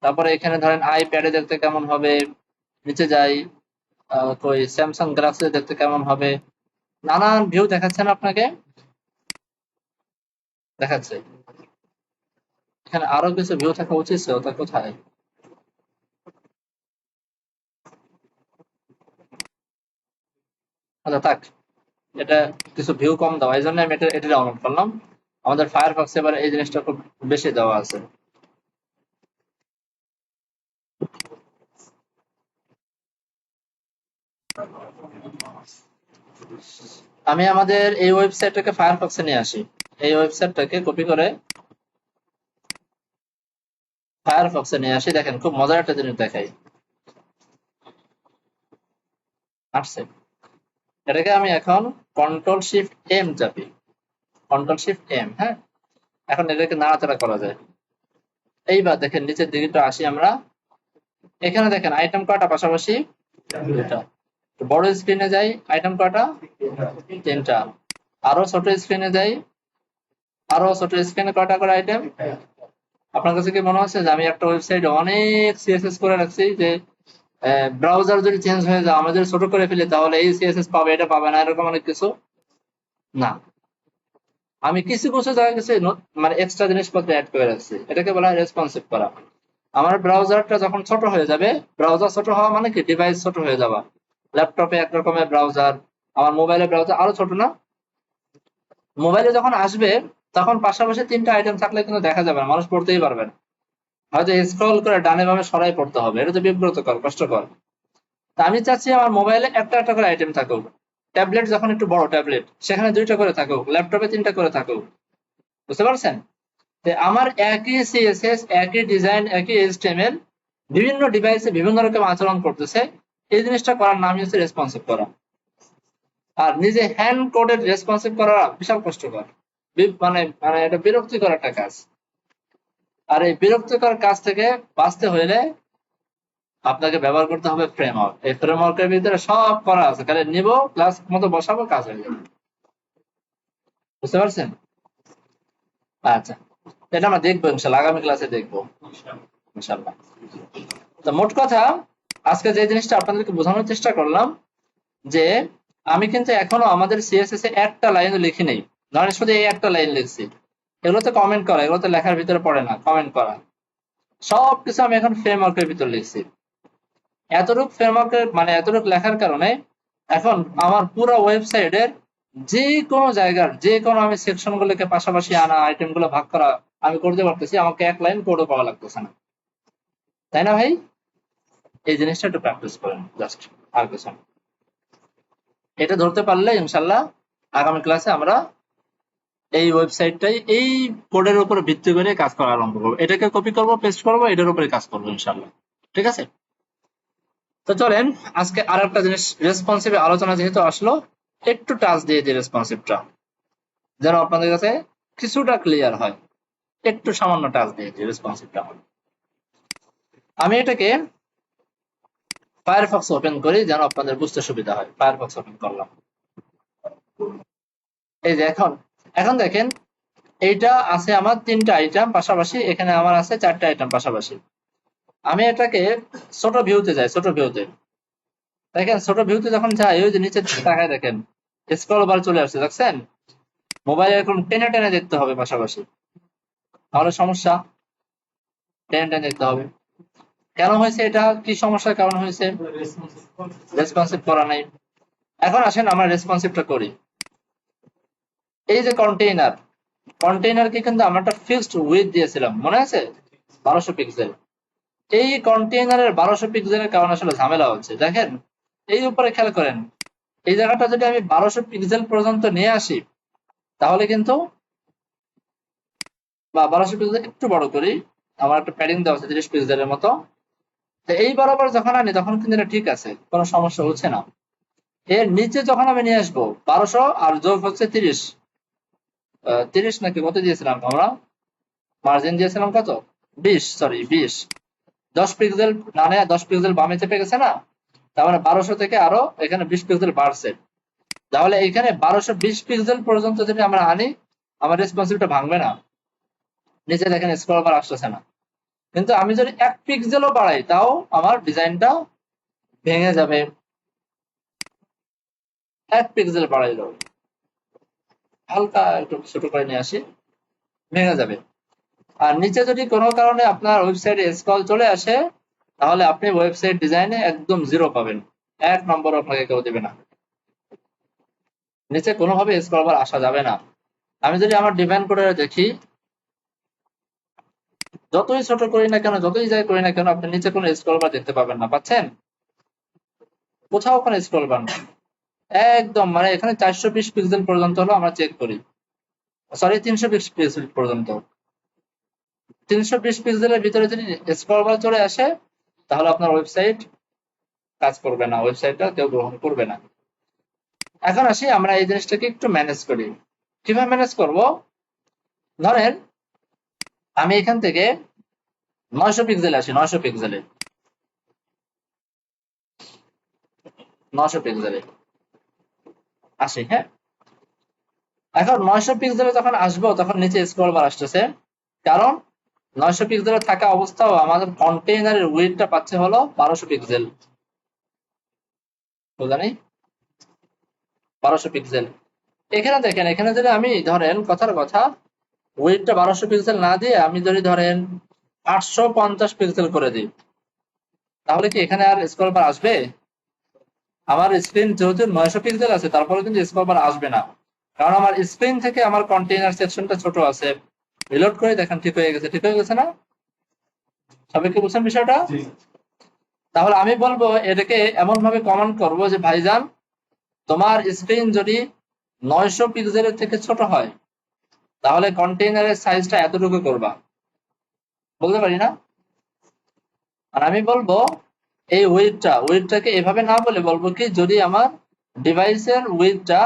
তারপরে এখানে ধরেন আইপ্যাডে দেখতে কেমন হবে, নিচে যাই, কই স্যামসাং গ্যালাক্সি দেখতে কেমন হবে, নানান ভিউ দেখাচ্ছে না আপনাকে? দেখাচ্ছে। এখানে আরো কিছু ভিউ থাকা উচিত ছিল, ওটা কোথায়? আচ্ছা থাক, এটা কিছু ভিউ কম দেওয়া, এই জন্য আমি এটা ডাউনলোড করলাম। আমাদের ফায়ারফক্স এবার এই জিনিসটা খুব বেশি দেওয়া আছে। আমি আমাদের এই ওয়েবসাইটটাকে ফায়ারফক্সে নিয়ে আসি, এই ওয়েবসাইটটাকে কপি করে ফায়ারফক্সে নিয়ে আসি। দেখেন খুব মজার একটা জিনিস দেখাই, আসছে, এটাকে আমি এখন কন্ট্রোল শিফট এম চাপি, কন্ট্রোল শিফট এম, হ্যাঁ, এখন এটাকে নাড়াচাড়া করা যায়। এইবার দেখেন নিচের দিকে আসি আমরা, এখানে দেখেন আইটেম কয়টা পাশাপাশি? দুটা। বড় স্ক্রিনে যাই, আইটেম কয়টা? তিনটা। আরো ছোট স্ক্রিনে যাই, আরো ছোট স্ক্রিনে কয়টা করে আইটেম? আপনার কাছে কি মনে হচ্ছে যে আমি একটা ওয়েবসাইটে অনেক সিএসএস করে রাখছি, যে ব্রাউজার যদি চেঞ্জ হয়ে যায়, আমরা যদি ছোট করে ফেলি, তাহলে এই সিএসএস পাবে, এটা পাবে না, এরকম অনেক কিছু না। আমি কিছু কিছু জায়গায় কিছু মানে এক্সট্রা জিনিসপত্র অ্যাড করে রাখছি, এটাকে বলা হয় রেসপন্সিভ করা। আমার ব্রাউজারটা যখন ছোট হয়ে যাবে, ব্রাউজার ছোট হওয়া মানে কি ডিভাইস ছোট হয়ে যাওয়া, ল্যাপটপে এক রকমের ব্রাউজার, আমার মোবাইলে ব্রাউজার আরো ছোট না, মোবাইলে যখন আসবে তখন পাশাপাশি তিনটা আইটেম থাকলে কিন্তু দেখা যাবে না, মানুষ পড়তেই পারবে না, হয়তো স্ক্রল করে ডানে বামে সরাই পড়তে হবে, এটা তো বিব্রতকর, কষ্টকর। তা আমি চাচ্ছি আমার মোবাইলে একটা একটা করে আইটেম থাকুক, ট্যাবলেট যখন একটু বড় ট্যাবলেট, সেখানে দুইটা করে থাকুক, ল্যাপটপে তিনটা করে থাকুক, বুঝতে পারছেন? আমার একই সিএসএস, একই ডিজাইন, একই এইচটিএমএল, বিভিন্ন ডিভাইসে বিভিন্ন রকম আচরণ করতেছে, এই জিনিসটা করার নামই হচ্ছে রেসপন্সিভ করা। আর নিজে হ্যান্ড কোডেড রেসপন্সিভ করা বিশাল কষ্টকর, মানে মানে এটা বিরক্তিকর একটা কাজ। আর এই বিরক্তিকর কাজ থেকে বাঁচতে হলে আপনাকে ব্যবহার করতে হবে ফ্রেমওয়ার্ক। এই ফ্রেমওয়ার্কের ভিতরে সব করা আছে, খালি নিব ক্লাস মতো বসাবো, কাজ হয়ে যাবে। বুঝতে পারছেন? আচ্ছা, এটা আমরা দেখবো ইনশাল্লাহ, আগামী ক্লাসে দেখবো ইনশাল্লাহ। তো মোট কথা, আজকে যে জিনিসটা আপনাদেরকে বোঝানোর চেষ্টা করলাম, যে আমি কিন্তু এখনো আমাদের সিএসএস এ একটা লাইনও লিখি নেই, ধরেন শুধু এই একটা লাইন লিখছি। এগুলোতে কমেন্ট করা, এগুলোতে লেখার ভিতরে পড়ে না কমেন্ট করা, সবকিছু আমি এখন ফ্রেমওয়ার্কের ভিতর লিখছি। এতটুক ফ্রেমওয়ার্কের মানে এতটুক লেখার কারণে এখন আমার পুরো ওয়েবসাইটের যে কোনো জায়গার যে কোনো আমি সেকশন গুলোকে পাশাপাশি আনা, আইটেম গুলো ভাগ করা আমি করতে পারতেছি, আমাকে এক লাইন কোডও পাওয়া লাগতেছে না। তাই না ভাই? এই জিনিসটা একটু প্র্যাকটিস করেন জাস্ট, আর কিছু না। এটা ধরতে পারলে ইনশাল্লাহ আগামী ক্লাসে আমরা এই ওয়েবসাইটটাই এই কোডের উপর ভিত্তি করে কাজ করা আরম্ভ করবো। এটাকে কপি করবো, পেস্ট করবো, এটার উপরে কাজ করবো ইনশাল্লাহ। ঠিক আছে? তো চলেন আজকে আর একটা জিনিস, রেসপন্সিভ আলোচনা যেহেতু আসলো, একটু টাচ দিয়ে দিই রেসপন্সিভটা, যেন আপনাদের কাছে কিছুটা ক্লিয়ার হয়। একটু সামান্য টাচ দিয়ে দিই রেসপন্সিভটা। আমি এটাকে ফায়ারফক্স ওপেন করি যেন আপনাদের বুঝতে সুবিধা হয়। ফায়ারফক্স ওপেন করলাম। এই যে এখন এখন দেখেন, এইটা আছে আমার 3টা আইটেম পাশাপাশি, এখানে আমার আছে 4টা আইটেম পাশাপাশি। আমি এটাকে ছোট ভিউতে যাই, ছোট ভিউতে দেখেন, ছোট ভিউতে যখন যাই, ওই যে নিচের দিকে তাকায় দেখেন, স্ক্রল বার চলে আসছে, দেখছেন? মোবাইলে এখন টেনে টেনে দেখতে হবে পাশাপাশি, তাহলে সমস্যা। টেনে টেনে দেখতে হবে। কেন হয়েছে এটা? কি সমস্যার কারণ হয়েছে? রেসপন্সিভ করা নাই। এখন আসেন আমরা রেসপন্সিভটা করি। এই যে কন্টেইনার, কন্টেইনারকে কিন্তু আমরা একটা ফিক্সড উইডথ দিয়েছিলাম, মনে আছে? 1200 পিক্সেল। এই কন্টেইনারের 1200 পিক্সেলের কারণে আসলে ঝামেলা হচ্ছে। দেখেন এই উপরে খেয়াল করেন, এই জায়গাটা যদি আমি 1200 পিক্সেল পর্যন্ত নিয়ে আসি, তাহলে কিন্তু, বা 1200 পিক্সেল একটু বড় করি, আমার একটা প্যাডিং দেওয়া আছে 30 পিক্সেলের মতো। এই বরাবর যখন আনি তখন কিন্তু এটা ঠিক আছে, কোনো সমস্যা হচ্ছে না। এর নিচে যখন আমি নিয়ে আসবো 1200 আর যোগ হচ্ছে 30, 30 নাকি কত দিয়েছিলাম আমরা? মার্জিন দিয়েছিলাম কত? 20, সরি 20। 10 পিক্সেল মানে 10 পিক্সেল বামে চেপে গেছে না, তার মানে 1200 থেকে আরো এখানে 20 পিক্সেল বাড়ছে। তাহলে এখানে 1220 পিক্সেল পর্যন্ত যদি আমরা আনি, আমার রেসপন্সিভটা ভাঙবে না। নিচে দেখেন স্ক্রল বার আসতেছে না। কিন্তু আমি যদি 1 পিক্সেলও বাড়াই, তাও আমার ডিজাইনটা ভেঙে যাবে। 1 পিক্সেল বাড়াইলো, হালকা একটু ছোট করে নিয়ে আসি, ভেঙে যাবে। আর নিচে যদি কোনো কারণে আপনার ওয়েবসাইটে স্ক্রল চলে আসে, তাহলে আপনি ওয়েবসাইট ডিজাইনে একদম 0 পাবেন, 1 নম্বর আপনাকে কেউ দেবে না। নিচে কোনোভাবে স্ক্রল বার আসা যাবে না। আমি যদি আমার ডিজাইন করে দেখি, যতই ছোট করি না কেন, যতই যাই করি না কেন, আপনি নিচে কোনো স্ক্রল বার দেখতে পাবেন না। পাচ্ছেন? কোথাও কোনো স্ক্রল বার নেই একদম, মানে এখানে 420 পিক্সেল পর্যন্ত হলো আমরা চেক করি, সরি 320 পিক্সেল পর্যন্ত। 320 পিক্সেলের ভিতরে যদি স্ক্রল বার চলে আসে, তাহলে আপনার ওয়েবসাইট কাজ করবে না, ওয়েবসাইটটা কেউ গ্রহণ করবে না। এখন আসি আমরা এই জিনিসটাকে একটু ম্যানেজ করি। কিভাবে ম্যানেজ করব? ধরেন আমি এখান থেকে 900 পিক্সেল আসি, 900 পিক্সেলে, 900 পিক্সেলে আসি, হ্যাঁ। এখন 900 পিক্সেলে যখন আসবো, তখন নিচে স্ক্রল বার আসতেছে, কারণ 900 পিক্সেলে থাকা অবস্থাও আমাদের কন্টেইনারের উইডথটা পাচ্ছে হলো 1200 পিক্সেল। বুঝা নেই? 1200 পিক্সেল। এখানে দেখেন, এখানে যদি আমি ধরেন কথার কথা উইডথটা 1200 পিক্সেল না দিয়ে আমি যদি ধরেন 850 পিক্সেল করে দিই, তাহলে কি এখানে আর স্ক্রল বার আসবে? আমার স্ক্রিন যেহেতু 900 পিক্সেল আছে, তারপরে কিন্তু স্ক্রল বার আসবে না, কারণ আমার স্ক্রিন থেকে আমার কন্টেইনার সেকশনটা ছোট আছে। রিলোড করে দেখেন, ঠিক হয়ে গেছে, ঠিক হয়ে গেছে না? সবাই কি বুঝছেন বিষয়টা? তাহলে আমি বলবো এটাকে এমন ভাবে কমান্ড করবো যে, ভাইজান তোমার স্ক্রিন যদি 900 পিক্সেলের থেকে ছোট হয়, তাহলে কন্টেইনারের সাইজটা এতটুকু করবা। বলতে পারি না? আর আমি বলবো এই উইডথটাকে এভাবে না বলে বলবো কি, যদি আমার ডিভাইসের উইডথটা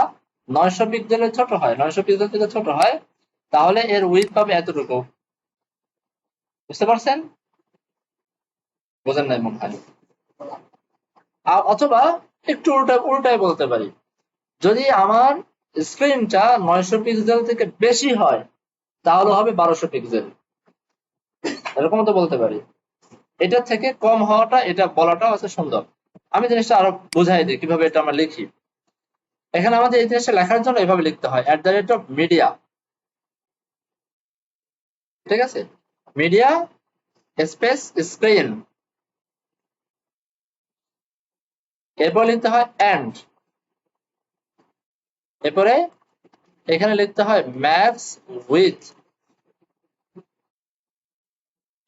900 পিক্সেলের ছোট হয়, 900 পিক্সেল থেকে ছোট হয়, তাহলে এর উইডথ পাবে এতটুকু। বুঝতে পারছেন? বোঝেন নাই মনে হয়। অথবা একটু উল্টায় বলতে পারি, যদি আমার স্ক্রিনটা 900 পিক্সেল থেকে বেশি হয় তাহলে হবে 1200 পিক্সেল, এরকম তো বলতে পারি। এটা থেকে কম হওয়াটা, এটা বলাটা হচ্ছে সুন্দর। আমি জিনিসটা আরো বুঝাই দিই কিভাবে এটা আমরা লিখি। এখানে আমাদের এই জিনিসটা লেখার জন্য এভাবে লিখতে হয়, @media, ঠিক আছে, মিডিয়া স্পেস স্ক্রিন, এরপর লিখতে হয় এন্ড, এরপরে এখানে লিখতে হয় ম্যাক্স উইথ,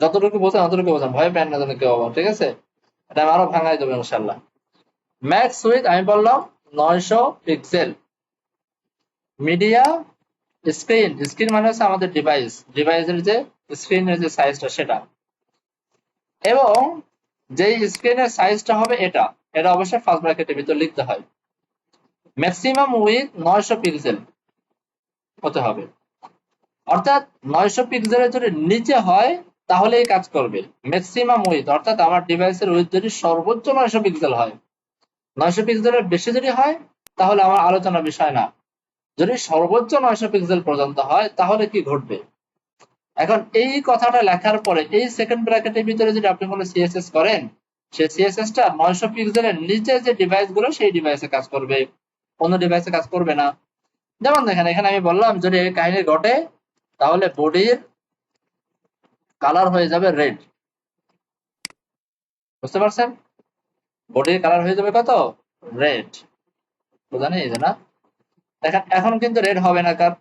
যতটুকু বোঝেন অতটুকু বোঝেন, ভয় পেন না যেন কেউ আবার, ঠিক আছে, এটা আমি আরো ভাঙাই দেবো ইনশাল্লাহ। ম্যাক্স উইথ আমি বললাম 900 পিক্সেল, মিডিয়া স্ক্রিন মানে হচ্ছে আমাদের ডিভাইসের যে স্ক্রিনের যে সাইজটা সেটা, এবং যেই স্ক্রিনের সাইজটা হবে এটা এটা অবশ্যই ফার্স্ট ব্র্যাকেটের ভিতর লিখতে হয়। ম্যাক্সিমাম উইথ 900 পিক্সেল হতে হবে, অর্থাৎ 900 পিক্সেলের যদি নিচে হয় তাহলে এই কাজ করবে। ম্যাক্সিমাম উইথ অর্থাৎ আমার ডিভাইসের উইথ যদি সর্বোচ্চ 900 পিক্সেল হয়, 900 পিক্সেলের বেশি যদি হয় তাহলে আমার আলোচনার বিষয় না। যদি সর্বোচ্চ 900 পিক্সেল পর্যন্ত হয় তাহলে কি ঘটবে? এখন এই কথাটা লেখার পরে এই সেকেন্ড ব্র্যাকেটের ভিতরে যদি আপনি কোনো সিএসএস করেন, সেই সিএসএসটা 900 পিক্সেলের নিচে যে ডিভাইসগুলো সেই ডিভাইসে কাজ করবে, অন্য ডিভাইসে কাজ করবে না। যেমন দেখেন এখানে আমি বললাম যদি এই কাহিনী ঘটে তাহলে বডির কালার হয়ে যাবে রেড। বুঝতে পারছেন? বডির কালার হয়ে যাবে কত? রেড। বোঝা নেই যে না? দেখেন এখন কিন্তু রেড হবে না, কার?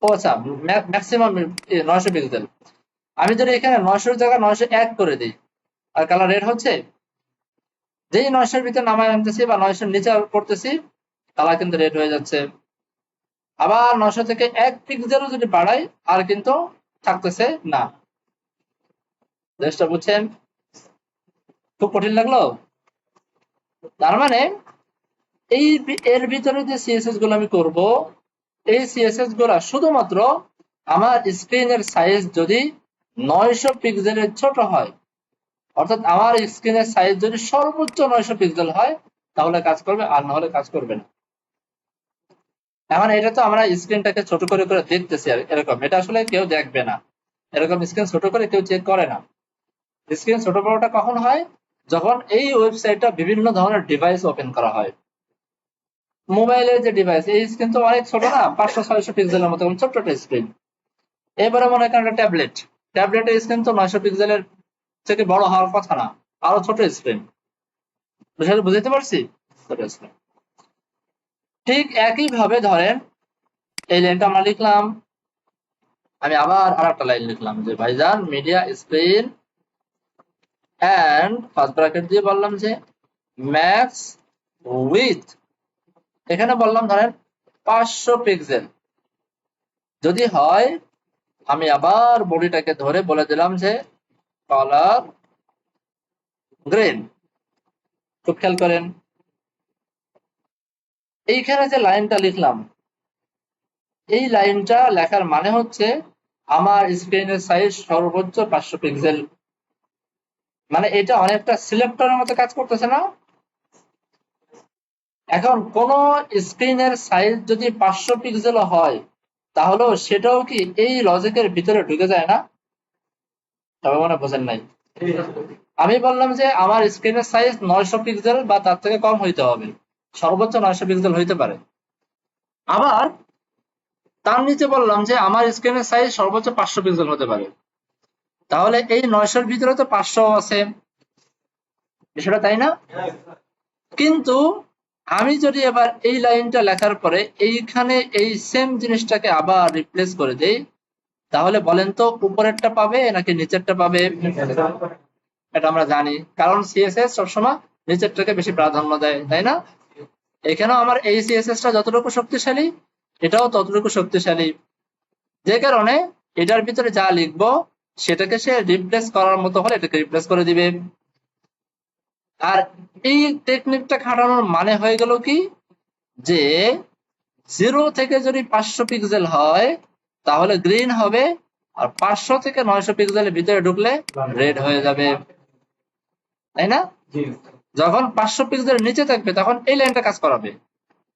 ও আচ্ছা, ম্যাক্সিমাম 900 পিক্সেল। আমি যদি এখানে 900 জায়গায় 901 করে দিই, আর কালার রেড হচ্ছে? যেই 900 ভিতরে নামায় আনতেছি বা 900 নিচে করতেছি, কালার কিন্তু রেড হয়ে যাচ্ছে। আবার 900 থেকে 1 পিক্সেলও যদি বাড়াই আর কিন্তু থাকতেছে না। জিনিসটা বুঝছেন? খুব কঠিন লাগলো? তার মানে এই এর ভিতরে যে সিএসএস গুলো আমি করব, এই সিএসএস গুলা শুধুমাত্র আমার স্ক্রিনের সাইজ যদি 900 পিক্সেলের ছোট হয়, অর্থাৎ আমার স্ক্রিনের সাইজ যদি সর্বোচ্চ 900 পিক্সেল হয় তাহলে কাজ করবে, আর না হলে কাজ করবে না। এখন এটা তো আমরা স্ক্রিনটাকে ছোট করে করে দেখতেছি আর এরকম, এটা আসলে কেউ দেখবে না, এরকম স্ক্রিন ছোট করে কেউ চেক করে না। স্ক্রিন ছোট বড়টা কখন হয়? যখন এই ওয়েবসাইটটা বিভিন্ন ধরনের ডিভাইস ওপেন করা হয়। মোবাইলের যে ডিভাইস, এই স্ক্রিন তো অনেক ছোট না, 500-600 পিক্সেলের মতো ছোট্ট একটা স্ক্রিন। এবারে মনে করেন একটা ট্যাবলেটের স্ক্রিন তো 900 পিক্সেলের থেকে বড় হওয়ার কথা না, আরো ছোট স্ক্রিন। বুঝতে পারছি? ছোট স্ক্রিন। ঠিক একই ভাবে ধরেন এই লাইনটা আমরা লিখলাম, আমি আবার আর একটা লাইন লিখলাম যে ভাইজান media screen and first bracket দিয়ে বললাম যে ম্যাক্স উইথ, এখানে বললাম ধরেন 500 পিক্সেল যদি হয়, আমি আবার বডিটাকে ধরে বলে দিলাম যে কালার গ্রিন। খুব খেয়াল করেন এইখানে যে লাইনটা লিখলাম, এই লাইনটা লেখার মানে হচ্ছে আমার স্ক্রিনের সাইজ সর্বোচ্চ 500 পিক্সেল। মানে এটা অনেকটা সিলেক্টরের মতো কাজ করতেছে না? এখন কোন স্ক্রিনের সাইজ যদি 500 পিক্সেল হয় তাহলেও সেটাও কি এই লজিকের ভিতরে ঢুকে যায় না? তবে মনে বোঝেন নাই। আমি বললাম যে আমার স্ক্রিনের সাইজ 900 পিক্সেল বা তার থেকে কম হইতে হবে, সর্বোচ্চ 900 পিক্সেল হইতে পারে। আবার তার নিচে বললাম যে আমার স্ক্রিনের সাইজ সর্বোচ্চ 500 পিক্সেল হতে পারে। তাহলে এই 900-র ভিতরে তো 500 আছে, বিষয়টা তাই না? কিন্তু আমি যদি এবার এই লাইনটা লেখার পরে এইখানে এই সেম জিনিসটাকে আবার রিপ্লেস করে দেই, তাহলে বলেন তো উপরেরটা পাবে নাকি নিচেরটা পাবে? এটা আমরা জানি, কারণ সিএসএস সবসময় নিচেরটাকে বেশি প্রাধান্য দেয়, তাই না? এখানেও আমার এই সিএসএসটা যতটুকু শক্তিশালী এটাও ততটুকু শক্তিশালী, যে কারণে এটার ভিতরে যা লিখবো সেটাকে সে রিপ্লেস করার মতো হলে এটাকে রিপ্লেস করে দিবে। আর এই টেকনিকটা খাটানোর মানে হয়ে গেল কি, যে 0 থেকে যদি 500 পিক্সেল হয় তাহলে গ্রিন হবে, আর 500 থেকে 900 পিক্সেলের ভিতরে ঢুকলে রেড হয়ে যাবে, তাই না? যখন 500 পিক্সেলের নিচে থাকবে তখন এই লাইনটা কাজ করাবে,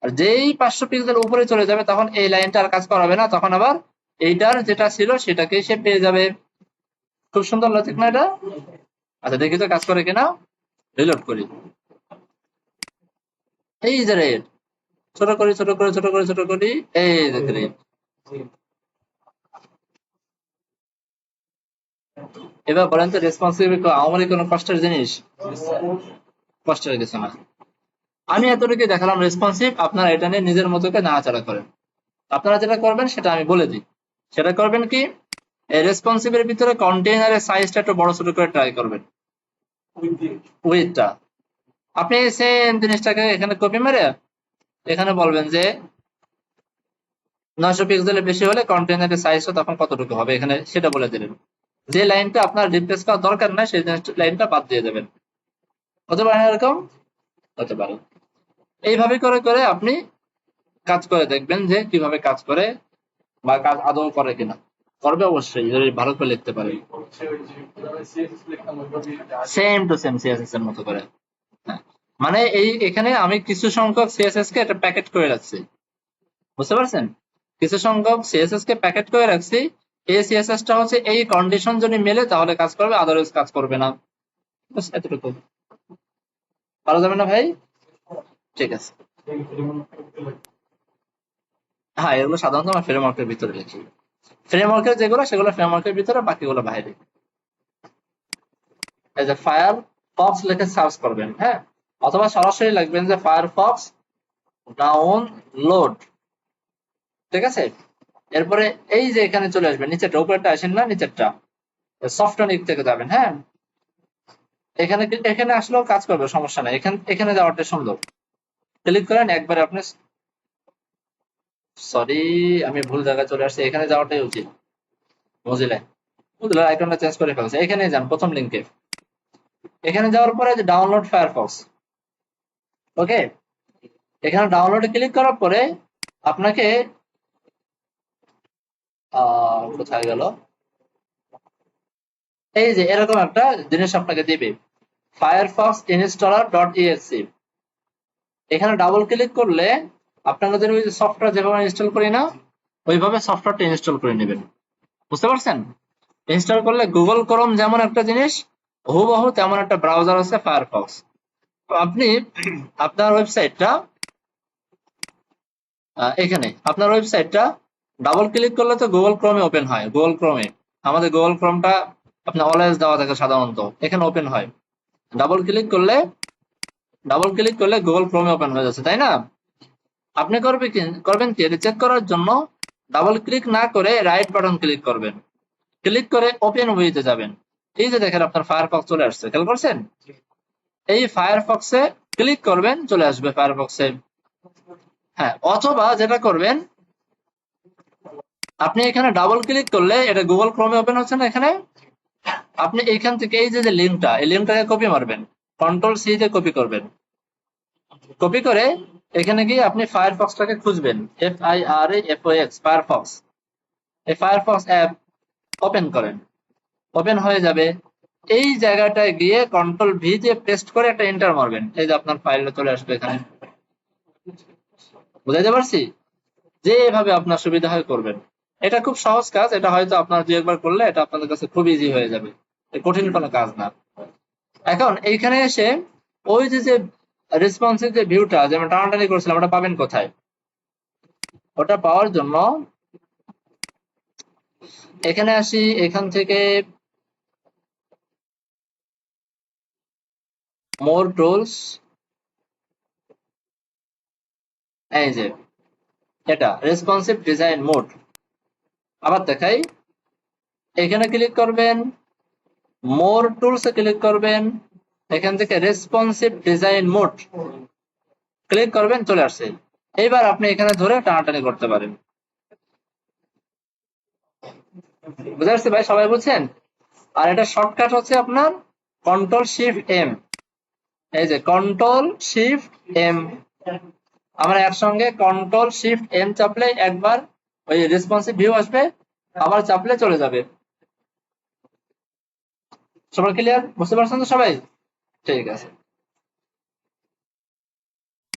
আর যেই 500 পিক্সেল উপরে চলে যাবে তখন এই লাইনটা আর কাজ করাবে না, তখন আবার এইটার যেটা ছিল সেটাকে সে পেয়ে যাবে। খুব সুন্দর লজিক না এটা? আচ্ছা দেখি তো কাজ করে কিনা, রিলোড করি। এই যে রেড, ছোট করি ছোট করে ছোট করে ছোট করি, এই যে রেড। এবার বলেন তো রেসপন্সিবিলিটি আমারই কোনো কষ্টের জিনিস? কষ্টের কিছু না। আমি এতটুকু দেখালাম রেসপন্সিভ, আপনারা এটা নিয়ে নিজের মতো করে নাড়াচাড়া করেন। আপনারা যেটা করবেন সেটা আমি বলে দিই। সেটা করবেন কি, এই রেসপন্সিভের ভিতরে কন্টেইনারের সাইজটা একটু বড় ছোট করে ট্রাই করবেন, উইথটা। আপনি সেম জিনিসটাকে এখানে কপি মেরে এখানে বলবেন যে 900 পিক্সেলের বেশি হলে কন্টেইনারের সাইজটা তখন কতটুকু হবে, এখানে সেটা বলে দিলেন। যে লাইনটা আপনার রিপ্লেস করার দরকার না সেই লাইনটা বাদ দিয়ে দেবেন। হতে পারে না এরকম? হতে পারে। এইভাবে করে করে আপনি কাজ করে দেখবেন যে কিভাবে কাজ করে, বা কাজ আদৌ করে কিনা। করবে অবশ্যই যদি ভালো করে লিখতে পারে, সেম টু সেম সিএসএস এর মতো করে। হ্যাঁ, মানে এই এখানে আমি কিছু সংখ্যক সিএসএস কে একটা প্যাকেট করে রাখছি, বুঝতে পারছেন? কিছু সংখ্যক সিএসএস কে প্যাকেট করে রাখছি। এই সিএসএস টা হচ্ছে এই কন্ডিশন যদি মেলে তাহলে কাজ করবে, আদারওয়াইজ কাজ করবে না। বাস এতটুকু। পারা যাবে না ভাই? ঠিক আছে। হ্যাঁ, এগুলো সাধারণত আমরা ফ্রেমওয়ার্কের ভিতরে লিখি। ফ্রেমওয়ার্কের যেগুলো সেগুলো ফ্রেমওয়ার্কের ভিতরে, বাকিগুলো বাইরে। এই যে ফায়ারফক্স লিখে সার্চ করবেন, হ্যাঁ, অথবা সরাসরি লিখবেন যে ফায়ারফক্স ডাউনলোড, ঠিক আছে? এরপরে এই যে এখানে চলে আসবেন, নিচেরটা, উপরেরটা আসেন না, নিচেরটা সফটওয়্যার থেকে যাবেন, হ্যাঁ। এখানে এখানে আসলেও কাজ করবে, সমস্যা নাই। এখানে যাওয়াটা সুন্দর, ক্লিক করেন একবারে আপনি, সরি আমি ভুল জায়গায় চলে আসছি, এখানে যাওয়াটাই উচিত। মজিলায় বুঝলেন, আইকনটা চেঞ্জ করে ফেলছে। এখানে যান প্রথম লিঙ্কে, এখানে যাওয়ার পরে যে ডাউনলোড ফায়ারফক্স, ওকে, এখানে ডাউনলোডে ক্লিক করার পরে আপনাকে কোথায় গেল, এই যে এরকম একটা জিনিস আপনাকে দিবে, ফায়ারফক্স ইনস্টলার ডট ইএক্সি। এখানে ডাবল ক্লিক করলে আপনাদের ওই যে সফটওয়্যার যেভাবে ইনস্টল করি না, ওইভাবে সফটওয়্যারটা ইনস্টল করে নেবেন, বুঝতে পারছেন? ইনস্টল করলে গুগল ক্রোম যেমন একটা জিনিস, হুবহু তেমন একটা ব্রাউজার আছে ফায়ারফক্স। তো আপনি আপনার ওয়েবসাইটটা এখানে, আপনার ওয়েবসাইটটা ডাবল ক্লিক করলে তো গুগল ক্রোমে ওপেন হয়। গুগল ক্রোমে আমাদের গুগল ক্রোমটা আপনি অলওয়েজ দেওয়া থাকে সাধারণত, এখানে ওপেন হয়। ডাবল ক্লিক করলে গুগল ক্রোমে ওপেন হয়ে যাচ্ছে, তাই না? আপনি করবেন কি, চেক করার জন্য ডাবল ক্লিক না করে রাইট বাটন ক্লিক করবেন, ক্লিক করে ওপেন উইথে যাবেন। এই যে দেখেন আপনার ফায়ারফক্স চলে আসছে, খেয়াল করছেন? এই ফায়ারফক্সে ক্লিক করবেন, চলে আসবে ফায়ারফক্সে। হ্যাঁ, অথবা যেটা করবেন, আপনি এখানে ডাবল ক্লিক করলে এটা গুগল ক্রোমে ওপেন হচ্ছে না, এখানে আপনি এইখান থেকে এই যে লিঙ্কটা, এই লিঙ্কটাকে কপি মারবেন, কন্ট্রোল সি দিয়ে কপি করবেন। কপি করে এখানে গিয়ে আপনি ফায়ারফক্সটাকে খুঁজবেন, FIREFOX, ফায়ারফক্স। এই ফায়ারফক্স অ্যাপ ওপেন করেন, ওপেন হয়ে যাবে। এই জায়গাটায় গিয়ে কন্ট্রোল ভি দিয়ে পেস্ট করে একটা এন্টার মারবেন, এই যে আপনার ফাইলটা চলে আসবে এখানে। বুঝাইতে পারছি? যে এভাবে আপনার সুবিধা হয় করবেন। এটা খুব সহজ কাজ, এটা হয়তো আপনার দু একবার করলে এটা আপনাদের কাছে খুব ইজি হয়ে যাবে, কঠিন কোনো কাজ না। এখন এইখানে এসে ওই যে রেসপন্সিভ যে ভিউটা যেমন টানাটানি করছিলাম, ওটা পাবেন কোথায়? ওটা পাওয়ার জন্য এখানে আসি, এখান থেকে মোর টুলস, এই যে এটা রেসপন্সিভ ডিজাইন মোড। আবার দেখাই, এখানে ক্লিক করবেন, মোর টুলস এ ক্লিক করবেন, এখান থেকে রেসপন্সিভ ডিজাইন মোড ক্লিক করবেন, চলে আসছে। এইবার আপনি এখানে ধরে টানাটানি করতে পারেন। বুঝতে পারছি ভাই, সবাই বুঝছেন? আর এটা শর্টকাট হচ্ছে আপনার কন্ট্রোল শিফট এম। এই যে কন্ট্রোল শিফট এম, আমরা একসঙ্গে কন্ট্রোল শিফট এম চাপলে একবার ওই রেসপন্সিভ ভিউ আসবে, আবার চাপলে চলে যাবে। সবার ক্লিয়ার? বুঝতে পারছেন তো সবাই? ঠিক আছে।